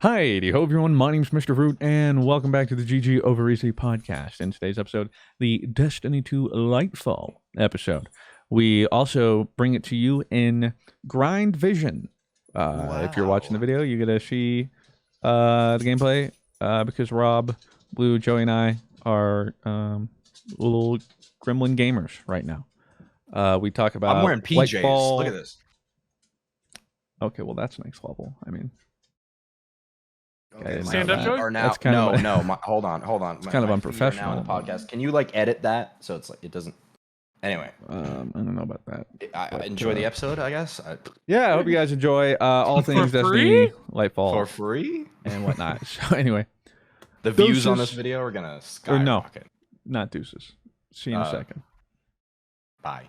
Hi, ho everyone, my name's Mr. Fruit, and welcome back to the GG Over Easy podcast. In today's episode, the Destiny 2 Lightfall episode. We also bring it to you in Grind Vision. If you're watching the video, you get to see the gameplay because Rob, Blue, Joey, and I are little gremlin gamers right now. We talk about I'm wearing PJs. Lightfall. Look at this. Okay, well, that's next level. I mean... Okay, stand up, Joey? Now, hold on. It's kind of unprofessional. Now on the podcast. Can you like edit that so it's like it doesn't? Anyway, I don't know about that. I enjoy the episode, I guess. Yeah, I hope you guys enjoy all things Destiny, Lightfall, for free and whatnot. So anyway, the views on this video are gonna skyrocket. No, not deuces. See you in a second. Bye.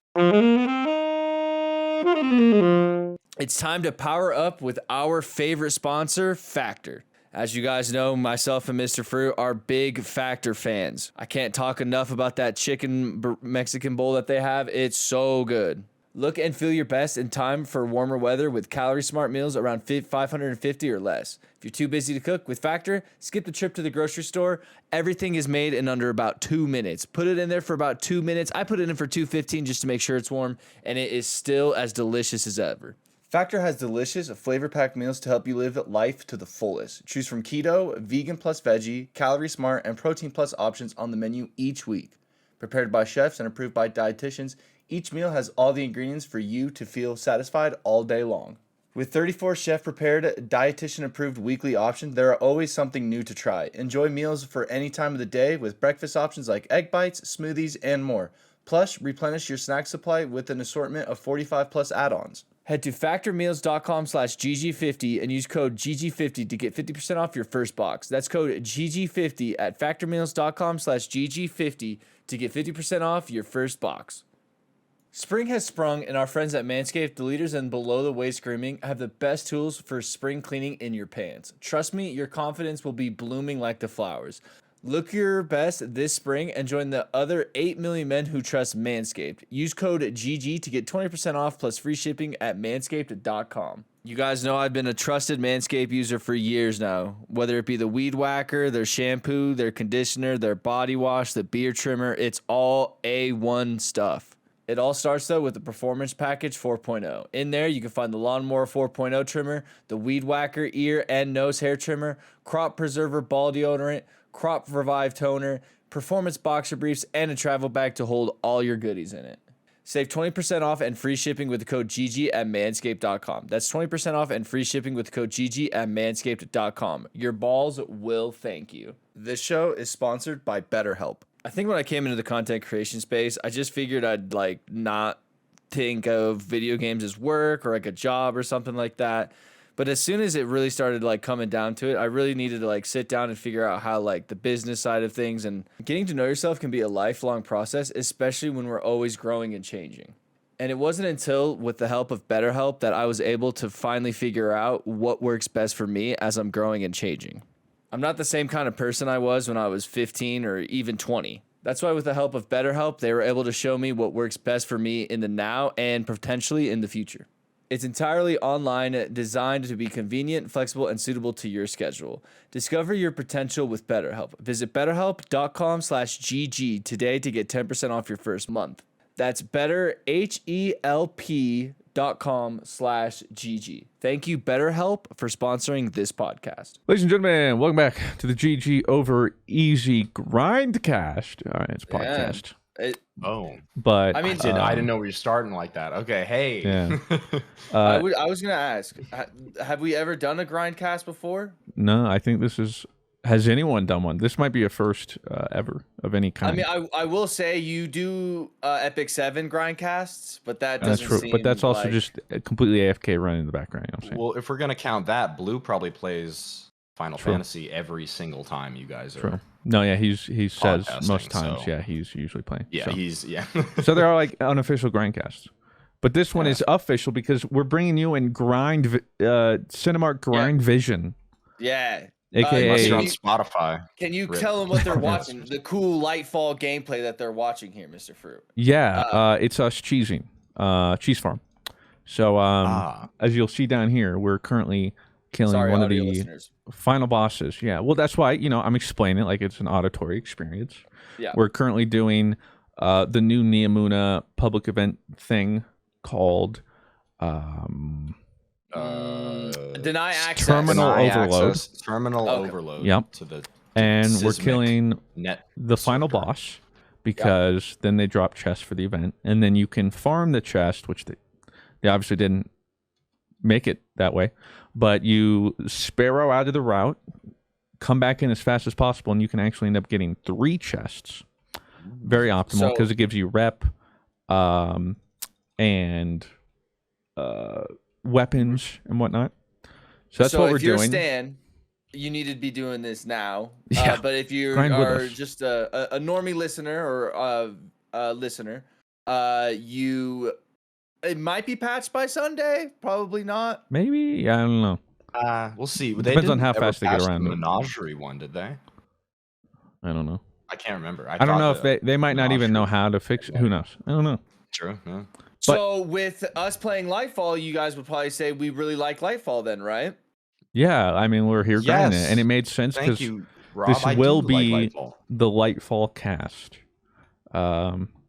It's time to power up with our favorite sponsor, Factor. As you guys know, myself and Mr. Fruit are big Factor fans. I can't talk enough about that chicken Mexican bowl that they have. It's so good. Look and feel your best in time for warmer weather with calorie smart meals around 550 or less. If you're too busy to cook with Factor, skip the trip to the grocery store. Everything is made in under about 2 minutes. Put it in there for about 2 minutes. I put it in for 2:15 just to make sure it's warm, and it is still as delicious as ever. Factor has delicious flavor-packed meals to help you live life to the fullest. Choose from keto, vegan plus veggie, calorie smart, and protein plus options on the menu each week. Prepared by chefs and approved by dietitians, each meal has all the ingredients for you to feel satisfied all day long. With 34 chef-prepared, dietitian-approved weekly options, there are always something new to try. Enjoy meals for any time of the day with breakfast options like egg bites, smoothies, and more. Plus, replenish your snack supply with an assortment of 45 plus add-ons. Head to factormeals.com/GG50 and use code GG50 to get 50% off your first box. That's code GG50 at factormeals.com/GG50 to get 50% off your first box. Spring has sprung, and our friends at Manscaped, the leaders in below-the-waist grooming, have the best tools for spring cleaning in your pants. Trust me, your confidence will be blooming like the flowers. Look your best this spring and join the other 8 million men who trust Manscaped. Use code GG to get 20% off plus free shipping at manscaped.com. You guys know I've been a trusted Manscaped user for years now. Whether it be the weed whacker, their shampoo, their conditioner, their body wash, the beard trimmer, it's all A1 stuff. It all starts, though, with the Performance Package 4.0. In there, you can find the Lawnmower 4.0 trimmer, the Weed Whacker ear and nose hair trimmer, Crop Preserver ball deodorant, Crop Revive toner, performance boxer briefs, and a travel bag to hold all your goodies in it. Save 20% off and free shipping with the code GG at manscaped.com. That's 20% off and free shipping with the code GG at manscaped.com. Your balls will thank you. This show is sponsored by BetterHelp. I think when I came into the content creation space, I just figured I'd not think of video games as work or like a job or something like that. But as soon as it really started coming down to it, I really needed to sit down and figure out how the business side of things, and getting to know yourself can be a lifelong process, especially when we're always growing and changing. And it wasn't until with the help of BetterHelp that I was able to finally figure out what works best for me as I'm growing and changing. I'm not the same kind of person I was when I was 15 or even 20. That's why with the help of BetterHelp, they were able to show me what works best for me in the now and potentially in the future. It's entirely online, designed to be convenient, flexible, and suitable to your schedule. Discover your potential with BetterHelp. Visit betterhelp.com/GG today to get 10% off your first month. That's betterhelp.com/GG. Thank you, BetterHelp, for sponsoring this podcast. Ladies and gentlemen, welcome back to the GG Over Easy Grindcast. All right, it's a podcast. But I didn't know we were starting like that. Okay, hey. Yeah. I was gonna ask, have we ever done a grindcast before? No, I think this is. Has anyone done one? This might be a first ever of any kind. I mean, I will say you do Epic 7 grindcasts, but that doesn't seem but that's also just completely AFK running in the background. You know what I'm saying? Well, if we're gonna count that, Blue probably plays Final Fantasy every single time you guys are. True. No, yeah, he says most times. So. Yeah, he's usually playing. Yeah, so. So there are unofficial grindcasts, but this one is official because we're bringing you in Cinemark Grind Vision. Yeah. AKA on Spotify. Can you tell them what they're watching? The cool Lightfall gameplay that they're watching here, Mr. Fruit. Yeah, it's us cheesing. Cheese Farm. So as you'll see down here, we're currently killing one of the final bosses. Yeah. Well, that's why, I'm explaining it like it's an auditory experience. Yeah. We're currently doing the new Neomuna public event thing called Deny access. Terminal Deny Overload. access, terminal Okay. overload. Yep. To the And we're Sysmic killing net the final server. boss because then they drop chests for the event. And then you can farm the chest, which they obviously didn't make it that way. But you sparrow out of the route, come back in as fast as possible, and you can actually end up getting 3 chests. Very optimal because it gives you rep and weapons and whatnot. So that's what we're if you're doing. Stan, you need to be doing this now. Yeah. But if you Grind with are us. just a normie listener or a listener, it might be patched by Sunday. Probably not. Maybe? I don't know. We'll see. They Depends on didn't how ever fast they get patch around the it. Menagerie one, did they? I don't know. I can't remember. I don't know if they might not even know how to fix it. Who knows? I don't know. True. Yeah. So with us playing Lightfall, you guys would probably say we really like Lightfall then, right? Yeah, I mean, we're here grinding it, Yes. and it made sense Thank because you, Rob. this I will do be like Lightfall. the Lightfall cast.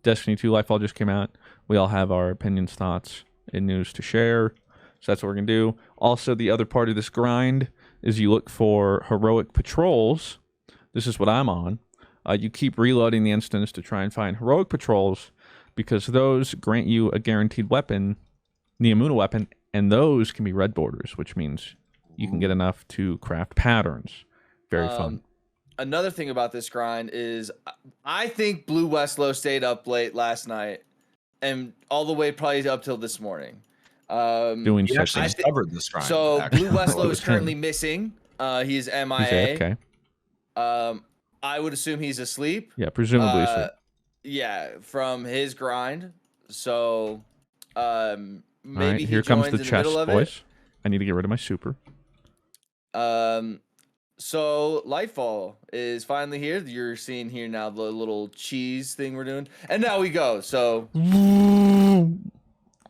Destiny 2 Lightfall just came out. We all have our opinions, thoughts, and news to share. So that's what we're going to do. Also, the other part of this grind is you look for heroic patrols. This is what I'm on. You keep reloading the instance to try and find heroic patrols because those grant you a guaranteed weapon, Neomuna weapon, and those can be red borders, which means you can get enough to craft patterns. Very fun. Another thing about this grind is I think BlueWestlo stayed up late last night and all the way probably up till this morning. Doing He actually sessions. discovered this grind. So actually. BlueWestlo is currently missing. He's MIA. He's AFK. I would assume he's asleep. Yeah, presumably asleep. Yeah, from his grind. So maybe All right, here he comes joins the in chest, the middle of boys. I need to get rid of my super. it. So Lightfall is finally here. You're seeing here now the little cheese thing we're doing, and now we go. So Damn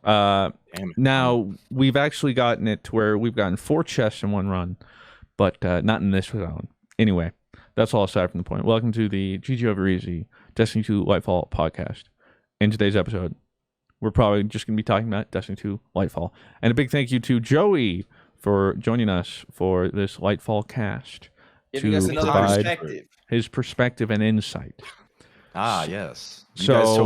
it. now we've actually gotten it to where we've gotten 4 chests in one run, but not in this round. Anyway, that's all aside from the point. Welcome to the GG Over Easy Destiny 2 Lightfall podcast. In today's episode, we're probably just going to be talking about Destiny 2 Lightfall. And a big thank you to Joey for joining us for this Lightfall cast giving to us another provide perspective. his perspective and insight. Yes. You So- guys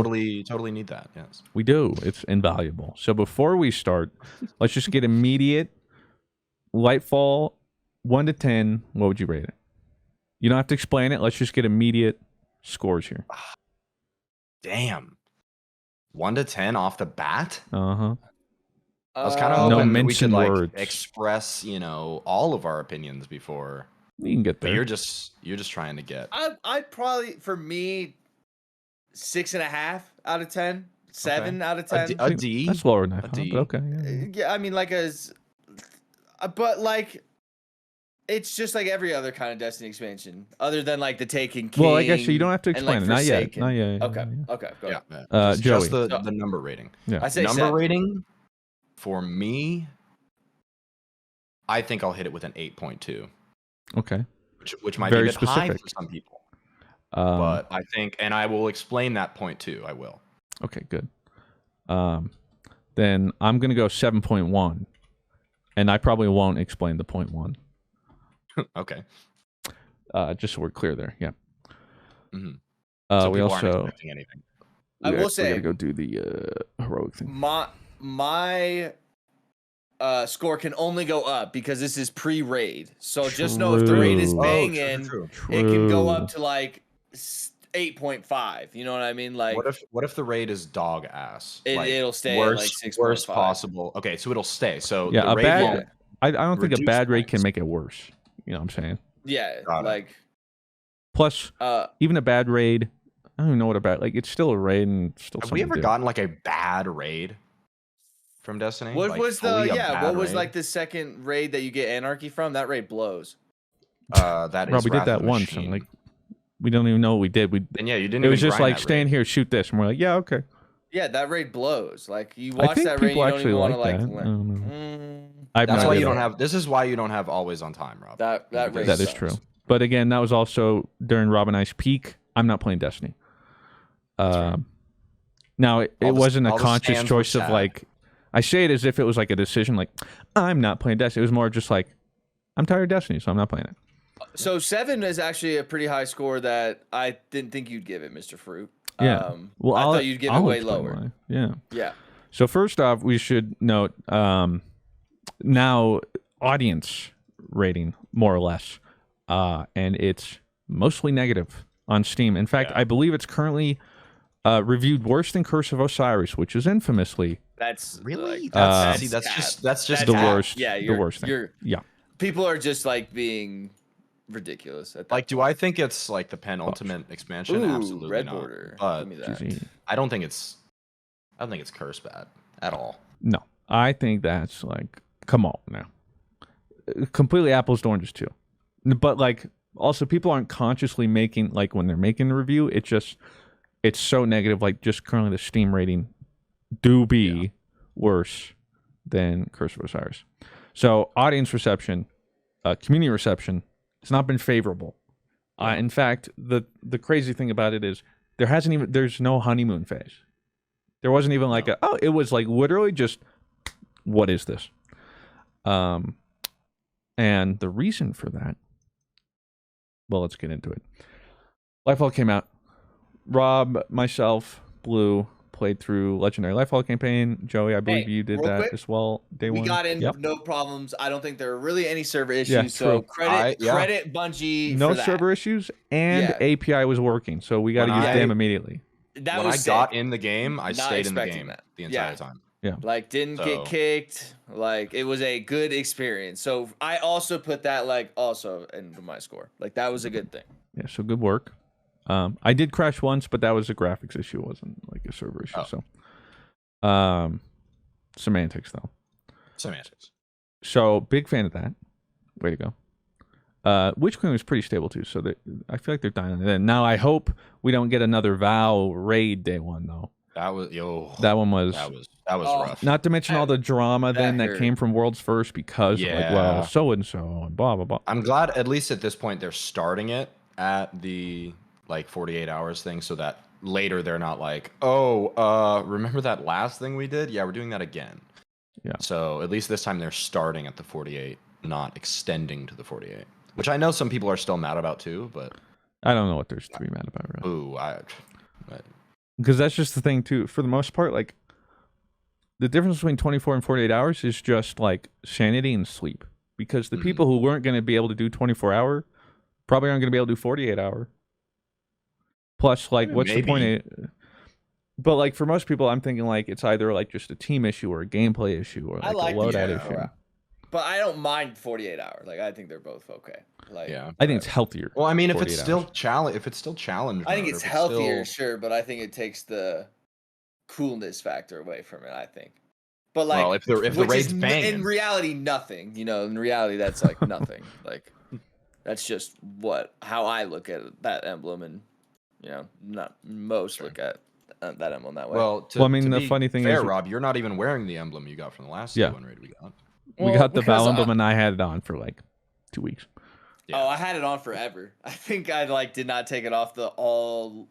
totally need that. Yes. We do. It's invaluable. So before we start, let's just get immediate Lightfall 1 to 10. What would you rate it? You don't have to explain it. Let's just get immediate scores here. Damn. 1 to 10 off the bat? Uh-huh. I was kind of No hoping we mincing could words. express, all of our opinions before. You can get But there. you're just trying to get. I'd probably, for me, 6.5 out of 10, 7 out of 10. A D. That's lower than I A thought, D. but okay. Yeah. Yeah, I mean, but like, it's just like every other kind of Destiny expansion, other than like the Taken King. Well, like I said, you don't have to and, explain like, it. Not yet. Forsaken. Not yet. Okay, Yeah. okay, go Yeah. ahead. yeah. Just Joey. the number rating. I say Number 7. rating for me, I think I'll hit it with an 8.2, Okay. which might Very be a bit high specific. for some people. But But I think, and I will explain that point too. I will. okay, good. Then I'm gonna go 7.1, and I probably won't explain the 0.1. Okay. Just so we're clear there. Yeah. Mhm. We So people aren't also expecting anything. I will we say, gotta go do the heroic thing. my score can only go up because this is pre-raid. So just know if the raid is True. banging, True. it can go True. up to like 8.5. You know what I mean? Like, What if the raid is dog ass? it'll stay worst, at like 6.5. worst possible. Okay, so it'll stay. So Yeah, the a raid bad. won't- I don't think a reduce bad raid can points. make it worse. You know what I'm saying? Yeah, Got it. like Plus, even a bad raid, I don't even know what a bad. Like, it's still a raid and still. Have something we to ever do. gotten like a bad raid from Destiny? what Like, was the fully a bad what was raid? like the second raid that you get Anarchy from? That raid blows. That Rob, is we did Wrath that of the once, and Machine. like, we don't even know what we did. And yeah, you didn't. It was even just grind like that stand raid. here, shoot this, and we're like, yeah, okay. Yeah, that raid blows. Like you I watch think that raid, people you don't actually even want to like like. that. I don't know. I've That's no why idea you don't about have. This is why you don't have always on time, Rob. That race that is sucks. true. But again, that was also during Rob and I's peak. I'm not playing Destiny. Now it wasn't a all the conscious stands were choice of sad. like. I say it as if it was like a decision. Like I'm not playing Destiny. It was more just like I'm tired of Destiny, so I'm not playing it. So 7 is actually a pretty high score that I didn't think you'd give it, Mr. Fruit. Yeah. I thought you'd give it I'll way explain lower. why. Yeah. Yeah. So first off, we should note now audience rating more or less, and it's mostly negative on Steam. In fact, Yeah. I believe it's currently reviewed worse than Curse of Osiris, which is infamously That's Really? like, That's that's just the cap. worst. Yeah, the worst thing. Yeah. People are just like being ridiculous. At that like. Do I think it's like the penultimate expansion? Ooh, Absolutely red not. border. But Give me that. GG. I don't think it's curse bad at all. No, I think that's like, come on now. Completely apples to oranges too. But like, also people aren't consciously making, like when they're making the review, it's so negative. Like just currently the Steam rating do be worse than Curse of Osiris. So audience reception, community reception, it's not been favorable. In fact, the crazy thing about it is there's no honeymoon phase. There wasn't even like it was like literally just, what is this? And the reason for that, well, let's get into it. Lightfall came out. Rob, myself, Blue played through Legendary Lightfall campaign. Joey, I believe you did real that quick, as well. Day we one. got in Yep. no problems. I don't think there are really any server issues. Yeah, so true. credit Bungie No for that. server issues, and API was working, so we got to When use I- them immediately. That when was I sick. got in the game, I Not stayed in the expecting game that. the entire time. Yeah. Like didn't get kicked. Like it was a good experience. So I also put that like also into my score. Like that was a good thing. Yeah, so good work. I did crash once, but that was a graphics issue. It wasn't like a server issue. So, semantics though. Semantics. So big fan of that. Way to go. Witch Queen was pretty stable too. So I feel like they're dying on it. Now I hope we don't get another Vow raid day one though. That was That one was rough. Not to mention all the drama that hurt. came from World's First because of like, well, so and so and blah blah blah. I'm glad at least at this point they're starting it at the like 48 hours thing, so that later they're not like, remember that last thing we did? Yeah, we're doing that again. Yeah. So at least this time they're starting at the 48, not extending to the 48, which I know some people are still mad about too. But I don't know what there's to be mad about, really. ooh, Because that's just the thing too. For the most part, like the difference between 24 and 48 hours is just like sanity and sleep. Because the people who weren't going to be able to do 24-hour probably aren't going to be able to do 48-hour. Plus, like, what's the point? But like for most people, I'm thinking like it's either like just a team issue or a gameplay issue or like a loadout issue. But I don't mind 48 hours. Like I think they're both okay. Like I think it's healthier. Well, I mean, if 48 it's still challenge, I think mode, it's or if healthier, still- sure, but I think it takes the coolness factor away from it. I think. But like, well, if the which raid's is banging, in reality nothing. You know, in reality that's like nothing. Like that's just how I look at that emblem, and you know, not most look at that emblem that way. well, I mean, the funny thing fair, is, Rob, you're not even wearing the emblem you got from the last one raid we got. We got the Vow emblem, and I had it on for like 2 weeks. Yeah. Oh, I had it on forever. I think I like did not take it off the whole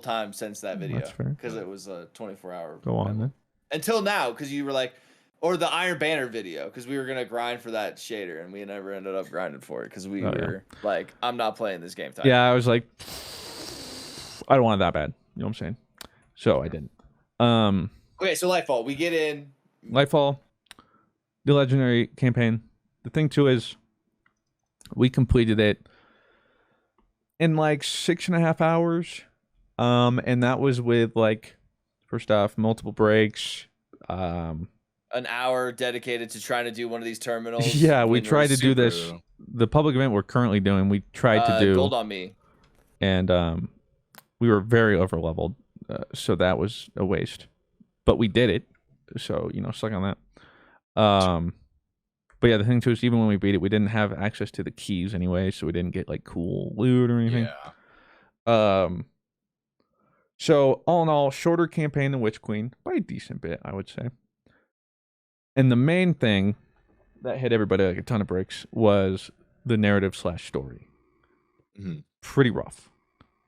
time since that video. That's fair. Because it was a 24-hour. Go on then. Until now, because you were like, or the Iron Banner video, because we were gonna grind for that shader, and we never ended up grinding for it because we were like, I'm not playing this game. Yeah, I was like, I don't want it that bad. You know what I'm saying? So I didn't. Okay, so Lightfall, we get in. Lightfall, the legendary campaign. The thing too is, we completed it in like 6.5 hours, and that was with like, first off, multiple breaks. An hour dedicated to trying to do one of these terminals. Yeah, we when tried to do super- this. The public event we're currently doing, we tried to do Gold on Me. and we were very over leveled, so that was a waste. But we did it, so you know, suck on that. But yeah, the thing too is, even when we beat it, we didn't have access to the keys anyway, so we didn't get like cool loot or anything. Yeah. So all in all, shorter campaign than Witch Queen by a decent bit, I would say. And the main thing that hit everybody like a ton of bricks was the narrative / story. Pretty rough.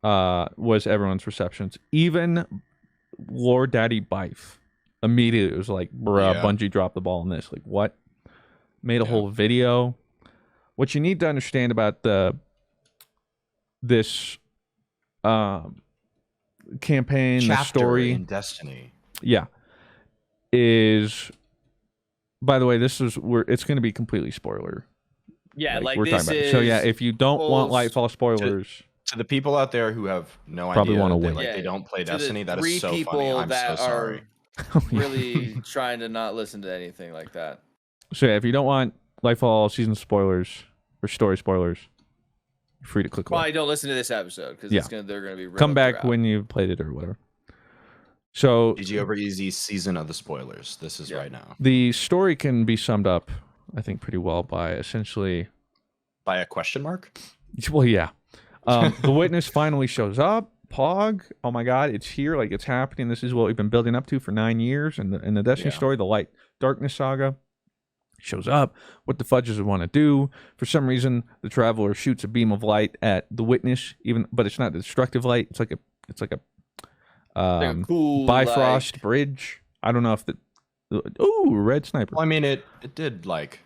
Was everyone's receptions. Even Lord Daddy Bife immediately was like, bruh, Bungie dropped the ball on this. Like, what? Made a whole video. What you need to understand about this campaign, Chapter the story in Destiny, is, by the way, it's going to be completely spoiler. Yeah, like we're this talking about. is So yeah, if you don't want Lightfall spoilers, to the people out there who have no Probably idea, wanna win. they don't play to Destiny. the That is so funny. people I'm that so sorry. are really trying to not listen to anything like that. So yeah, if you don't want Lightfall season spoilers or story spoilers, you're free to click away. Probably don't listen to this episode because they're gonna be Come back when you've played it or whatever. So GG over easy season of the spoilers. This is right now. The story can be summed up, I think, pretty well by essentially by a question mark. Well, yeah. The witness finally shows up. Pog, oh my God, it's here, like it's happening. This is what we've been building up to for 9 years. And in the Destiny story, the Light Darkness saga shows up. What the fudge does it want to do? For some reason, the Traveler shoots a beam of light at the witness, but it's not destructive light. It's like a cool Bifrost bridge. I don't know if red sniper. Well, I mean, it did like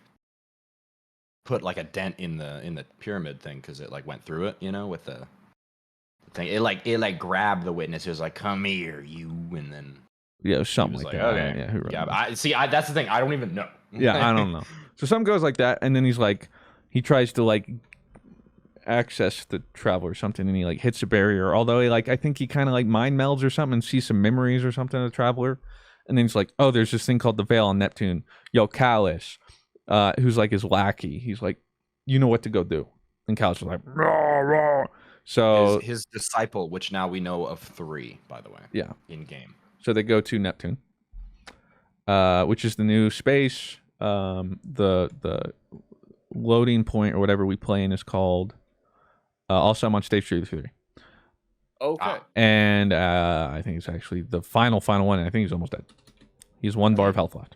put like a dent in the pyramid thing because it like went through it, with the thing. It like grabbed the witness. It was like, "Come here, you," and then something like that. Okay, that's the thing. I don't even know. I don't know. So something goes like that, and then he tries to like access the Traveler or something, and he like hits a barrier. Although I think he kind of like mind melds or something and sees some memories or something of the Traveler, and then he's like, "Oh, there's this thing called the Veil on Neptune. Yo, Callus." Who's like his lackey. He's like, you know what to go do. And Callus is like, rah, rah. So his disciple, which now we know of 3, by the way. Yeah. In game. So they go to Neptune, which is the new space. The loading point or whatever we play in is called. Also, I'm on stage 3. Okay. And I think it's actually the final one. And I think he's almost dead. He's 1 bar of health left.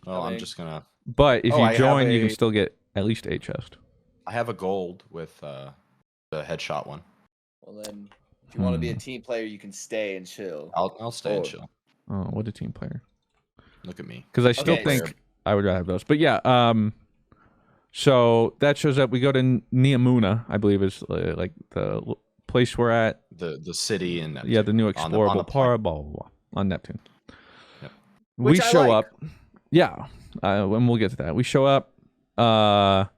Oh, I'm just gonna. But if you join, you can still get at least a chest. I have a gold with the headshot one. Well, then, if you want to be a team player, you can stay and chill. I'll stay and chill. Oh, what a team player! Look at me. Because I still think I would rather have those. But yeah, so that shows up. We go to Neomuna, I believe is like the place we're at. The city in Neptune. Yeah, the new explorable part, blah, blah, blah, on Neptune. Yep. We show up. Yeah, and we'll get to that. We show up, and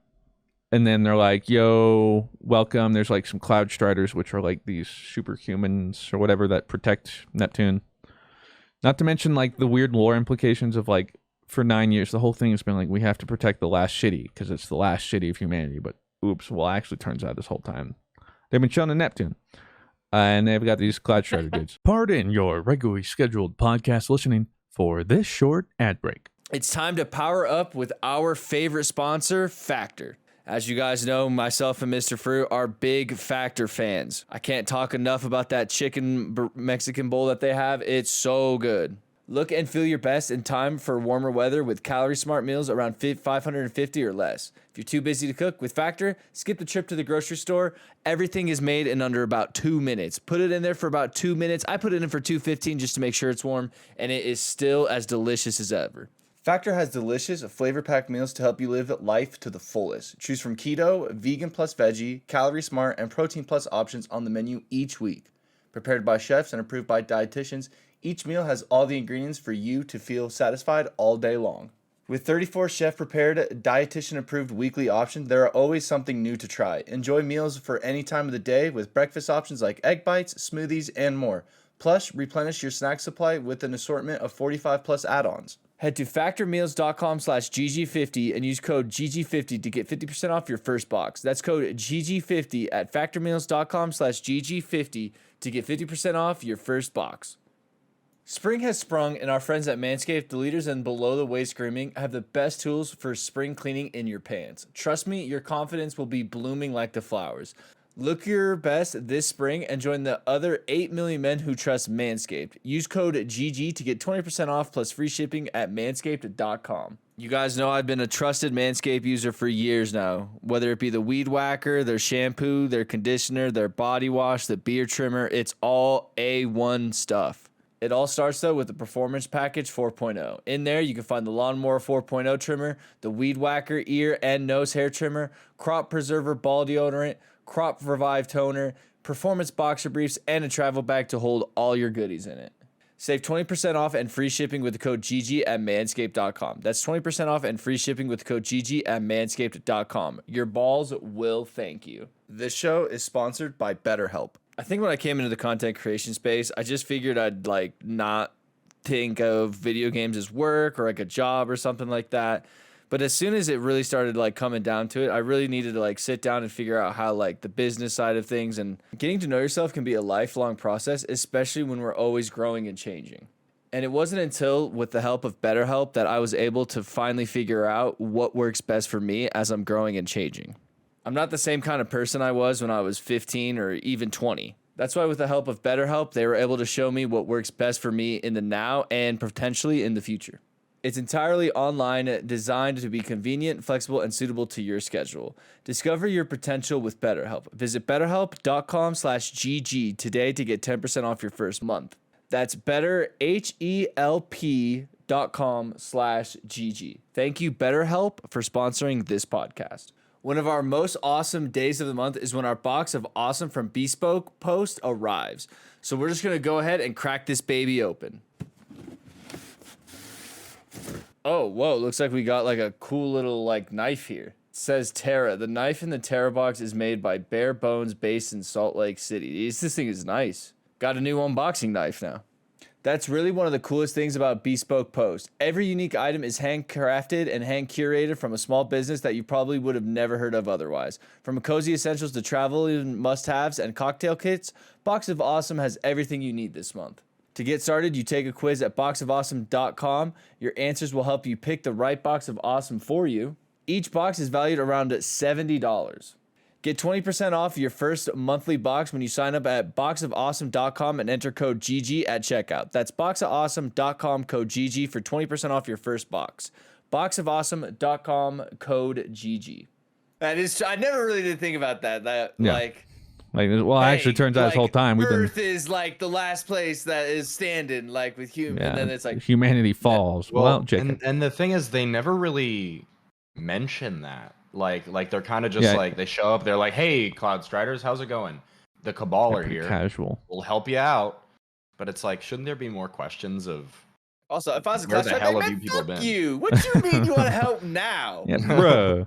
then they're like, yo, welcome. There's like some Cloud Striders, which are like these superhumans or whatever that protect Neptune. Not to mention like the weird lore implications of like, for 9 years, the whole thing has been like, we have to protect the last city because it's the last city of humanity. But oops, well, actually turns out this whole time they've been chilling in Neptune. And they've got these Cloud Strider dudes. Pardon your regularly scheduled podcast listening for this short ad break. It's time to power up with our favorite sponsor, Factor. As you guys know, myself and Mr. Fruit are big Factor fans. I can't talk enough about that chicken Mexican bowl that they have. It's so good. Look and feel your best in time for warmer weather with calorie smart meals around 550 or less. If you're too busy to cook with Factor, skip the trip to the grocery store. Everything is made in under about 2 minutes. Put it in there for about 2 minutes. I put it in for 2:15 just to make sure it's warm, and it is still as delicious as ever. Factor has delicious, flavor-packed meals to help you live life to the fullest. Choose from keto, vegan plus veggie, calorie smart, and protein plus options on the menu each week. Prepared by chefs and approved by dietitians, each meal has all the ingredients for you to feel satisfied all day long. With 34 chef-prepared, dietitian-approved weekly options, there are always something new to try. Enjoy meals for any time of the day with breakfast options like egg bites, smoothies, and more. Plus, replenish your snack supply with an assortment of 45 plus add-ons. Head to factormeals.com/GG50 and use code GG50 to get 50% off your first box. That's code GG50 at factormeals.com/GG50 to get 50% off your first box. Spring has sprung, and our friends at Manscaped, the leaders in below-the-waist grooming, have the best tools for spring cleaning in your pants. Trust me, your confidence will be blooming like the flowers. Look your best this spring and join the other 8 million men who trust Manscaped. Use code GG to get 20% off plus free shipping at manscaped.com. You guys know I've been a trusted Manscaped user for years now. Whether it be the Weed Whacker, their shampoo, their conditioner, their body wash, the beard trimmer, it's all A1 stuff. It all starts, though, with the Performance Package 4.0. In there, you can find the Lawnmower 4.0 trimmer, the Weed Whacker ear and nose hair trimmer, Crop Preserver ball deodorant, Crop Revive toner, Performance boxer briefs, and a travel bag to hold all your goodies in it. Save 20% off and free shipping with the code GG at manscaped.com. That's 20% off and free shipping with the code GG at manscaped.com. Your balls will thank you. This show is sponsored by BetterHelp. I think when I came into the content creation space, I just figured I'd not think of video games as work or like a job or something like that. But as soon as it really started coming down to it, I really needed to sit down and figure out how the business side of things, and getting to know yourself can be a lifelong process, especially when we're always growing and changing. And it wasn't until with the help of BetterHelp that I was able to finally figure out what works best for me as I'm growing and changing. I'm not the same kind of person I was when I was 15 or even 20. That's why with the help of BetterHelp, they were able to show me what works best for me in the now and potentially in the future. It's entirely online, designed to be convenient, flexible, and suitable to your schedule. Discover your potential with BetterHelp. Visit betterhelp.com/GG today to get 10% off your first month. That's betterhelp.com/GG. Thank you, BetterHelp, for sponsoring this podcast. One of our most awesome days of the month is when our box of awesome from Bespoke Post arrives. So we're just going to go ahead and crack this baby open. Oh, whoa, looks like we got a cool little knife here. It says Terra. The knife in the Terra box is made by Bare Bones based in Salt Lake City. This thing is nice. Got a new unboxing knife now. That's really one of the coolest things about Bespoke Post. Every unique item is handcrafted and hand curated from a small business that you probably would have never heard of otherwise. From cozy essentials to travel must-haves and cocktail kits, Box of Awesome has everything you need this month. To get started, you take a quiz at boxofawesome.com. Your answers will help you pick the right box of awesome for you. Each box is valued around $70. Get 20% off your first monthly box when you sign up at boxofawesome.com and enter code GG at checkout. That's boxofawesome.com, code GG for 20% off your first box. Boxofawesome.com, code GG. That is, I never really did think about that. Actually, turns out this whole time we've been. Earth is the last place that is standing, with human. Yeah, and then it's humanity falls. Well, and the thing is, they never really mention that. They're kind of just they show up. They're like, "Hey, Cloud Striders, how's it going? The Cabal are here. Casual. We'll help you out." But it's shouldn't there be more questions of? Also, if I was a where Cloud the hell Strider, have you people been? You. What do you mean you want to help now? Yeah, bro.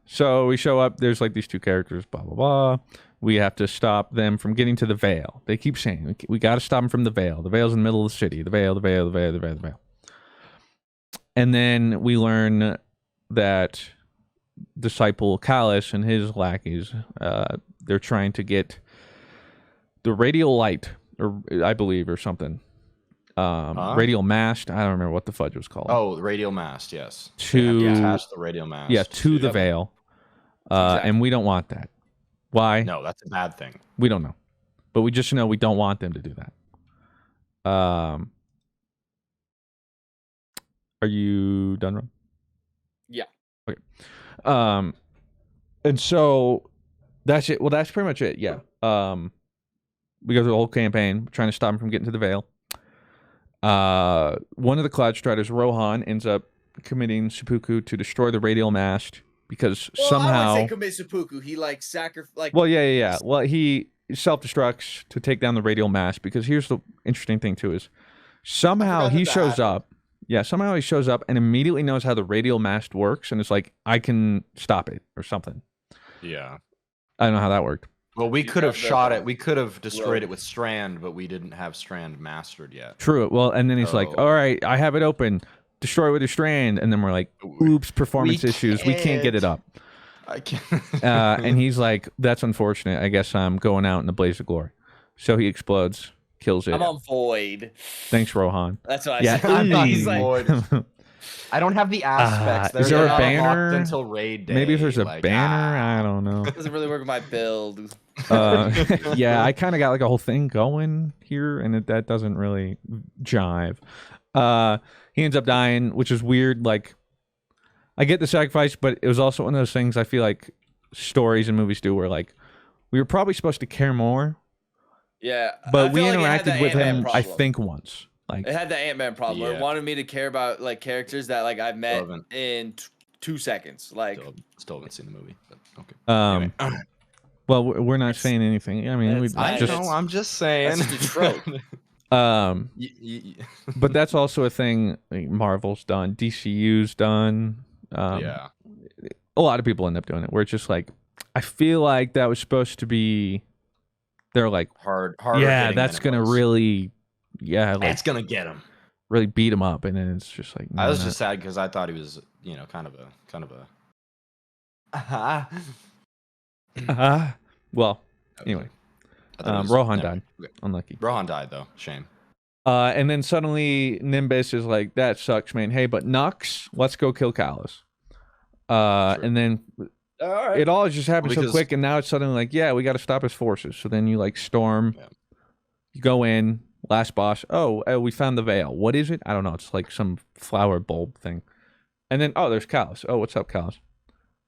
So we show up. There's these two characters. Blah blah blah. We have to stop them from getting to the Veil. They keep saying, we got to stop them from the Veil. The Veil's in the middle of the city. The Veil, the Veil, the Veil, the Veil, the Veil. And then we learn that Disciple Callus and his lackeys, they're trying to get the radial light, or I believe, or something. Radial mast. I don't remember what the fudge was called. Oh, the radial mast, yes. To attach the radial mast. Yeah, to the Veil. Exactly. And we don't want that. Why? No, that's a bad thing. We don't know. But we just know we don't want them to do that. Are you done, Rob? Yeah. Okay. And so that's it. Well, that's pretty much it. Yeah. We go through the whole campaign, trying to stop him from getting to the Veil. One of the Cloud Striders, Rohan, ends up committing seppuku to destroy the radial mast. Because somehow I would say commit seppuku. He sacrifice. Well, yeah. Well, he self-destructs to take down the radial mast. Because here's the interesting thing too: is somehow he shows up. Yeah, somehow he shows up and immediately knows how the radial mast works, and it's like, I can stop it or something. Yeah, I don't know how that worked. Well, we could have shot it. We could have destroyed it with Strand, but we didn't have Strand mastered yet. True. Well, and then he's like, "All right, I have it open. Destroy it with your Strand," and then we're like, "Oops, performance issues. We can't get it up." I can't. And he's like, "That's unfortunate. I guess I'm going out in a blaze of glory." So he explodes, kills it. I'm on void. Thanks, Rohan. That's what I Yeah. said. He's like, I don't have the aspects. Is there a not banner? until raid day. Maybe if there's a banner, I don't know. Doesn't really work with my build. Yeah, I kind of got like a whole thing going here, and that doesn't really jive. He ends up dying, which is weird. Like, I get the sacrifice, but it was also one of those things I feel like stories and movies do where, like, we were probably supposed to care more, Yeah, but we feel like it had interacted the with Ant-Man him, I problem. think, once. Like, It had the Ant-Man problem where it Yeah. wanted me to care about like characters that like I met haven't- in 2 seconds. Like, Still haven't seen the movie. But okay. Anyway. well, we're not saying anything. I mean, we It's- I just know. I'm just saying. that's the trope. but that's also a thing like, Marvel's done, DCU's done. Yeah. A lot of people end up doing it where it's just like, I feel like that was supposed to be, they're like, Harder yeah, hitting that's than it gonna was. really, yeah, like That's gonna get him. really beat him up, and then it's just like, I was no. just sad because I thought he was, kind of a. Well, anyway, I thought he was- Rohan never- died. okay. Unlucky. Rohan died though. Shame. And then suddenly Nimbus is like, that sucks, man. Hey, but Nux, let's go kill Callus. And then All right. it all just happened so Because- quick, and now it's suddenly like, yeah, we got to stop his forces. So then you like storm, Yeah. you go in, last boss. Oh, we found the veil. What is it? I don't know. It's like some flower bulb thing. And then there's Callus. Oh, what's up, Callus?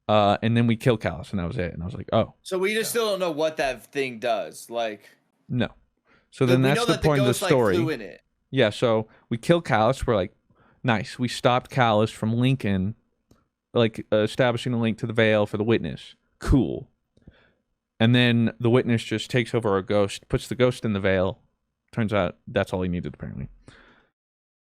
And then we kill Callus, and that was it. And I was like, oh So we just still don't know what that thing does. Like, no. So then we that's know the that point of the ghost, story. Like, flew in it. Yeah, so we kill Callus. We're like, nice. We stopped Callus from linking, like establishing a link to the veil for the witness. Cool. And then the witness just takes over our ghost, puts the ghost in the veil. Turns out that's all he needed, apparently.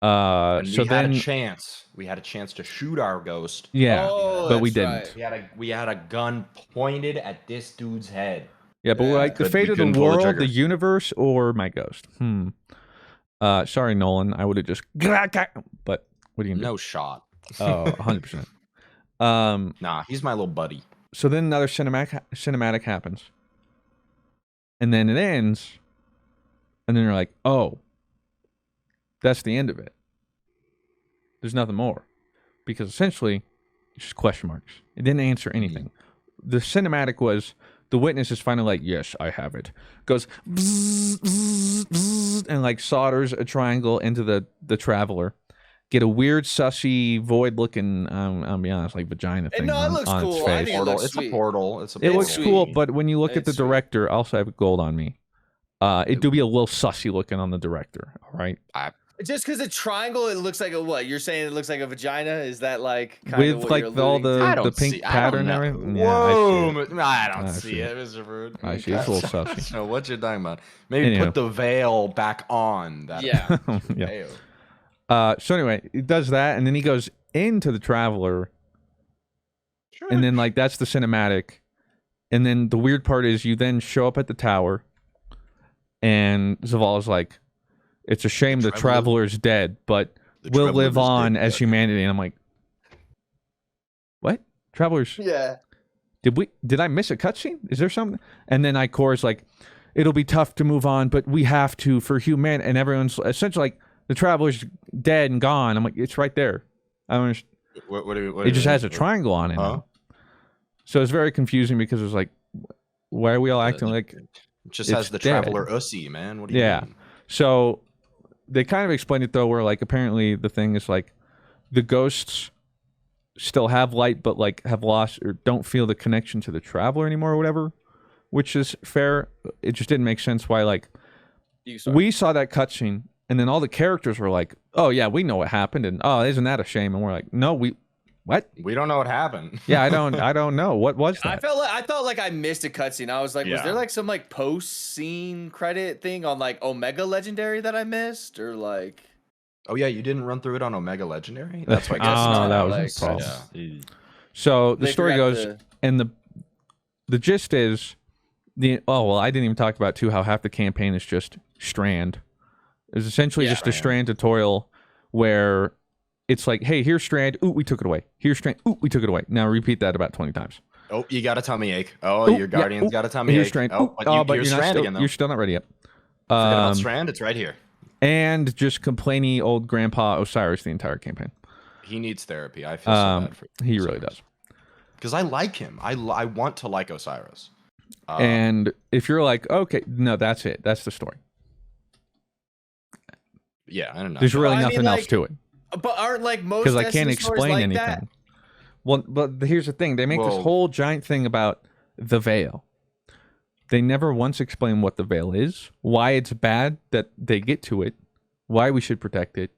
And So we had then, a chance. We had a chance to shoot our ghost. yeah, Oh, but we that's didn't. right. We had a gun pointed at this dude's head. Yeah, but Yeah. like the We fate of the couldn't pull the world, trigger. the universe, or my ghost. Sorry, Nolan. I would have just. But what are you gonna No shot. do? Oh, 100%. Nah, he's my little buddy. So then another cinematic happens, and then it ends, and then you're like, oh, that's the end of it. There's nothing more, because essentially it's just question marks. It didn't answer anything. The cinematic was the witness is finally like, yes, I have it. Goes bzz, bzz, bzz, and like solders a triangle into the traveler. Get a weird, sussy, void-looking, I'll be honest, like vagina thing no, it on, looks on its cool. I face. think it Portal. looks It's sweet. a portal. It's a It portal. looks sweet. cool, but when you look at the It's sweet. director, I also have gold on me. It do be a little sussy looking on the director, all right? Just because a triangle, it looks like a what? You're saying it looks like a vagina? Is that like kind of With what like you're all alluding to? I the don't pink see- pattern and I don't everything? know. Yeah, Whoa, I see it. I don't I see see it, Mr. Rude. I see. It's a little sussy. know what you're talking about. Maybe Anyhow. put the veil back on. That Yeah. Yeah. veil. So anyway, he does that, and then he goes into the Traveler, and then like that's the cinematic, and then the weird part is you then show up at the tower, and Zavala's like, "It's a shame the Traveler's dead, but we'll live on as humanity." And I'm like, "What? Travelers? Yeah. Did I miss a cutscene? Is there something?" And then Icor's like, "It'll be tough to move on, but we have to for human." And everyone's essentially like, "The Traveler's dead and gone." I'm like, "It's right there." I don't understand. What It just has a triangle on it. Huh? now. So it's very confusing because it's like, why are we all acting like? It just it's has the dead. traveler ussy, man. What do you Yeah. mean? So they kind of explained it though, where like apparently the thing is like, the ghosts still have light, but like have lost or don't feel the connection to the Traveler anymore or whatever, which is fair. It just didn't make sense why like we saw that cutscene and then all the characters were like, "Oh yeah, we know what happened," and "Oh, isn't that a shame?" And we're like, "No, what? We don't know what happened. Yeah, I don't know. What was I that?" thought like I missed a cutscene. I was like, was Yeah. there like some like post scene credit thing on like Omega Legendary that I missed, or like? Oh yeah, you didn't run through it on Omega Legendary. That's why. I Oh, guess it's that not, was like, his fault. Yeah. So the They story forgot goes, to- and the gist is I didn't even talk about too how half the campaign is just Strand. It's essentially Yeah, just a right. Strand tutorial where it's like, hey, here's Strand. Ooh, we took it away. Here's Strand. Ooh, we took it away. Now repeat that about 20 times. Oh, you got a tummy ache. Oh, Ooh, your yeah, guardian's ooh, got a tummy Here's ache. Strand. Oh, Ooh, but, but you're you're not Strand still, again though. you're still not ready yet. Forget about Um, Strand. It's right here. and just complaining old Grandpa Osiris the entire campaign. He needs therapy. I feel so bad for He really does. Because I like him. I want to like Osiris. And if you're like, okay, no, that's it. That's the story. Yeah, I don't know. There's really I mean, nothing else like, to it. But aren't like most Because I can't Destiny stories explain like anything. that? Well, but here's the thing. They make this Well- whole giant thing about the veil. They never once explain what the veil is, why it's bad that they get to it, why we should protect it.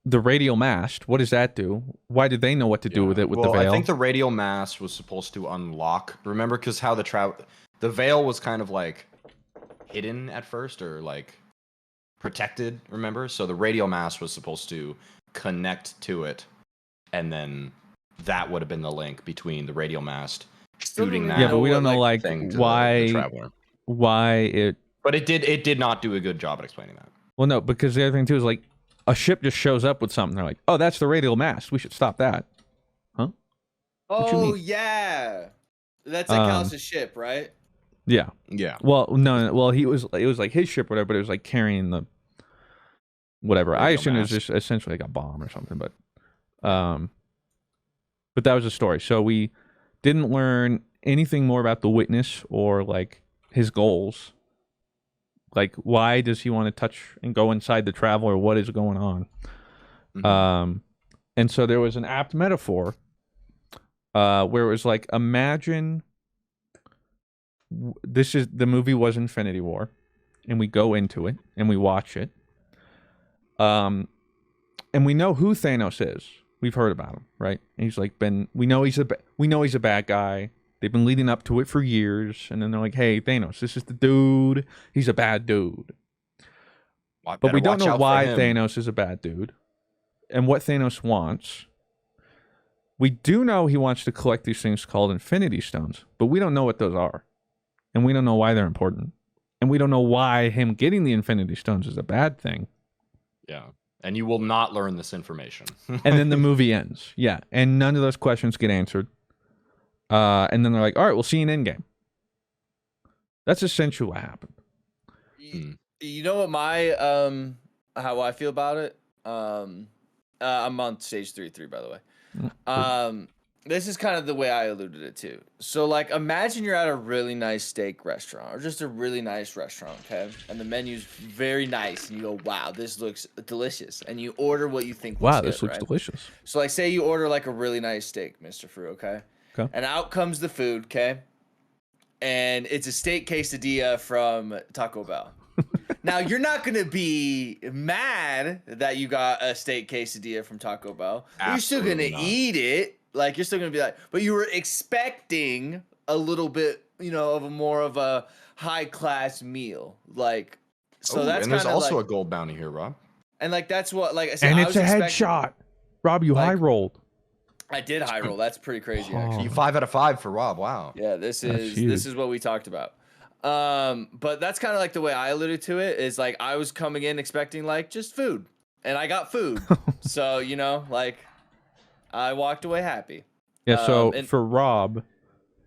The radial mast, what does that do? Why did they know what to do with it with the veil? I think the radial mast was supposed to unlock. Remember, because how the veil was kind of like hidden at first, or like protected. Remember, so the radial mast was supposed to connect to it, and then that would have been the link between the radial mast shooting that. Yeah, but we don't know like thing to why the traveler. why it. But it did not do a good job at explaining that. Well, no, because the other thing too is like a ship just shows up with something. They're like, oh, that's the radial mast. We should stop that. Huh? What you Oh mean? yeah, that's like Callus's ship, right? Yeah. Yeah. Well, no. Well, it was like his ship, whatever, but it was like carrying the whatever. I Radial assume it was mast. just essentially like a bomb or something, but that was the story. So we didn't learn anything more about the witness or like his goals. Like, why does he want to touch and go inside the traveler? What is going on? Mhm. And so there was an apt metaphor where it was like, imagine the movie was Infinity War, and we go into it and we watch it. And we know who Thanos is. We've heard about him, right? And he's like we know he's a bad guy. They've been leading up to it for years, and then they're like, "Hey, Thanos, this is the dude. He's a bad dude." But we don't know why Thanos is a bad dude and what Thanos wants. We do know he wants to collect these things called Infinity Stones, but we don't know what those are. And we don't know why they're important. And we don't know why him getting the Infinity Stones is a bad thing. Yeah. And you will not learn this information. And then the movie ends. Yeah. And none of those questions get answered. And then they're like, all right, we'll see you in Endgame. That's essentially what happened. You know what my how I feel about it? I'm on stage 3 by the way. This is kind of the way I alluded it to. So like imagine you're at a really nice steak restaurant or just a really nice restaurant, okay? And the menu's very nice and you go, wow, this looks delicious. And you order what you think looks good, This looks right? delicious. So like say you order like a really nice steak, Mr. Fruit, okay? Okay. And out comes the food, okay? And it's a steak quesadilla from Taco Bell. Now, you're not going to be mad that you got a steak quesadilla from Taco Bell. You're still going to eat it. Like, you're still going to be like, but you were expecting a little bit, of a more of a high-class meal. Like, so that's and there's kinda also like, a gold bounty here, Rob. and like, that's what, like I said, And I it's was a expecting- headshot. Rob, you like- high rolled. I did high roll. That's pretty crazy, actually. You 5 out of 5 for Rob. Wow. Yeah, this huge. is what we talked about. But that's kind of like the way I alluded to it is like I was coming in expecting like just food, and I got food. So like I walked away happy. Yeah, so and- for Rob,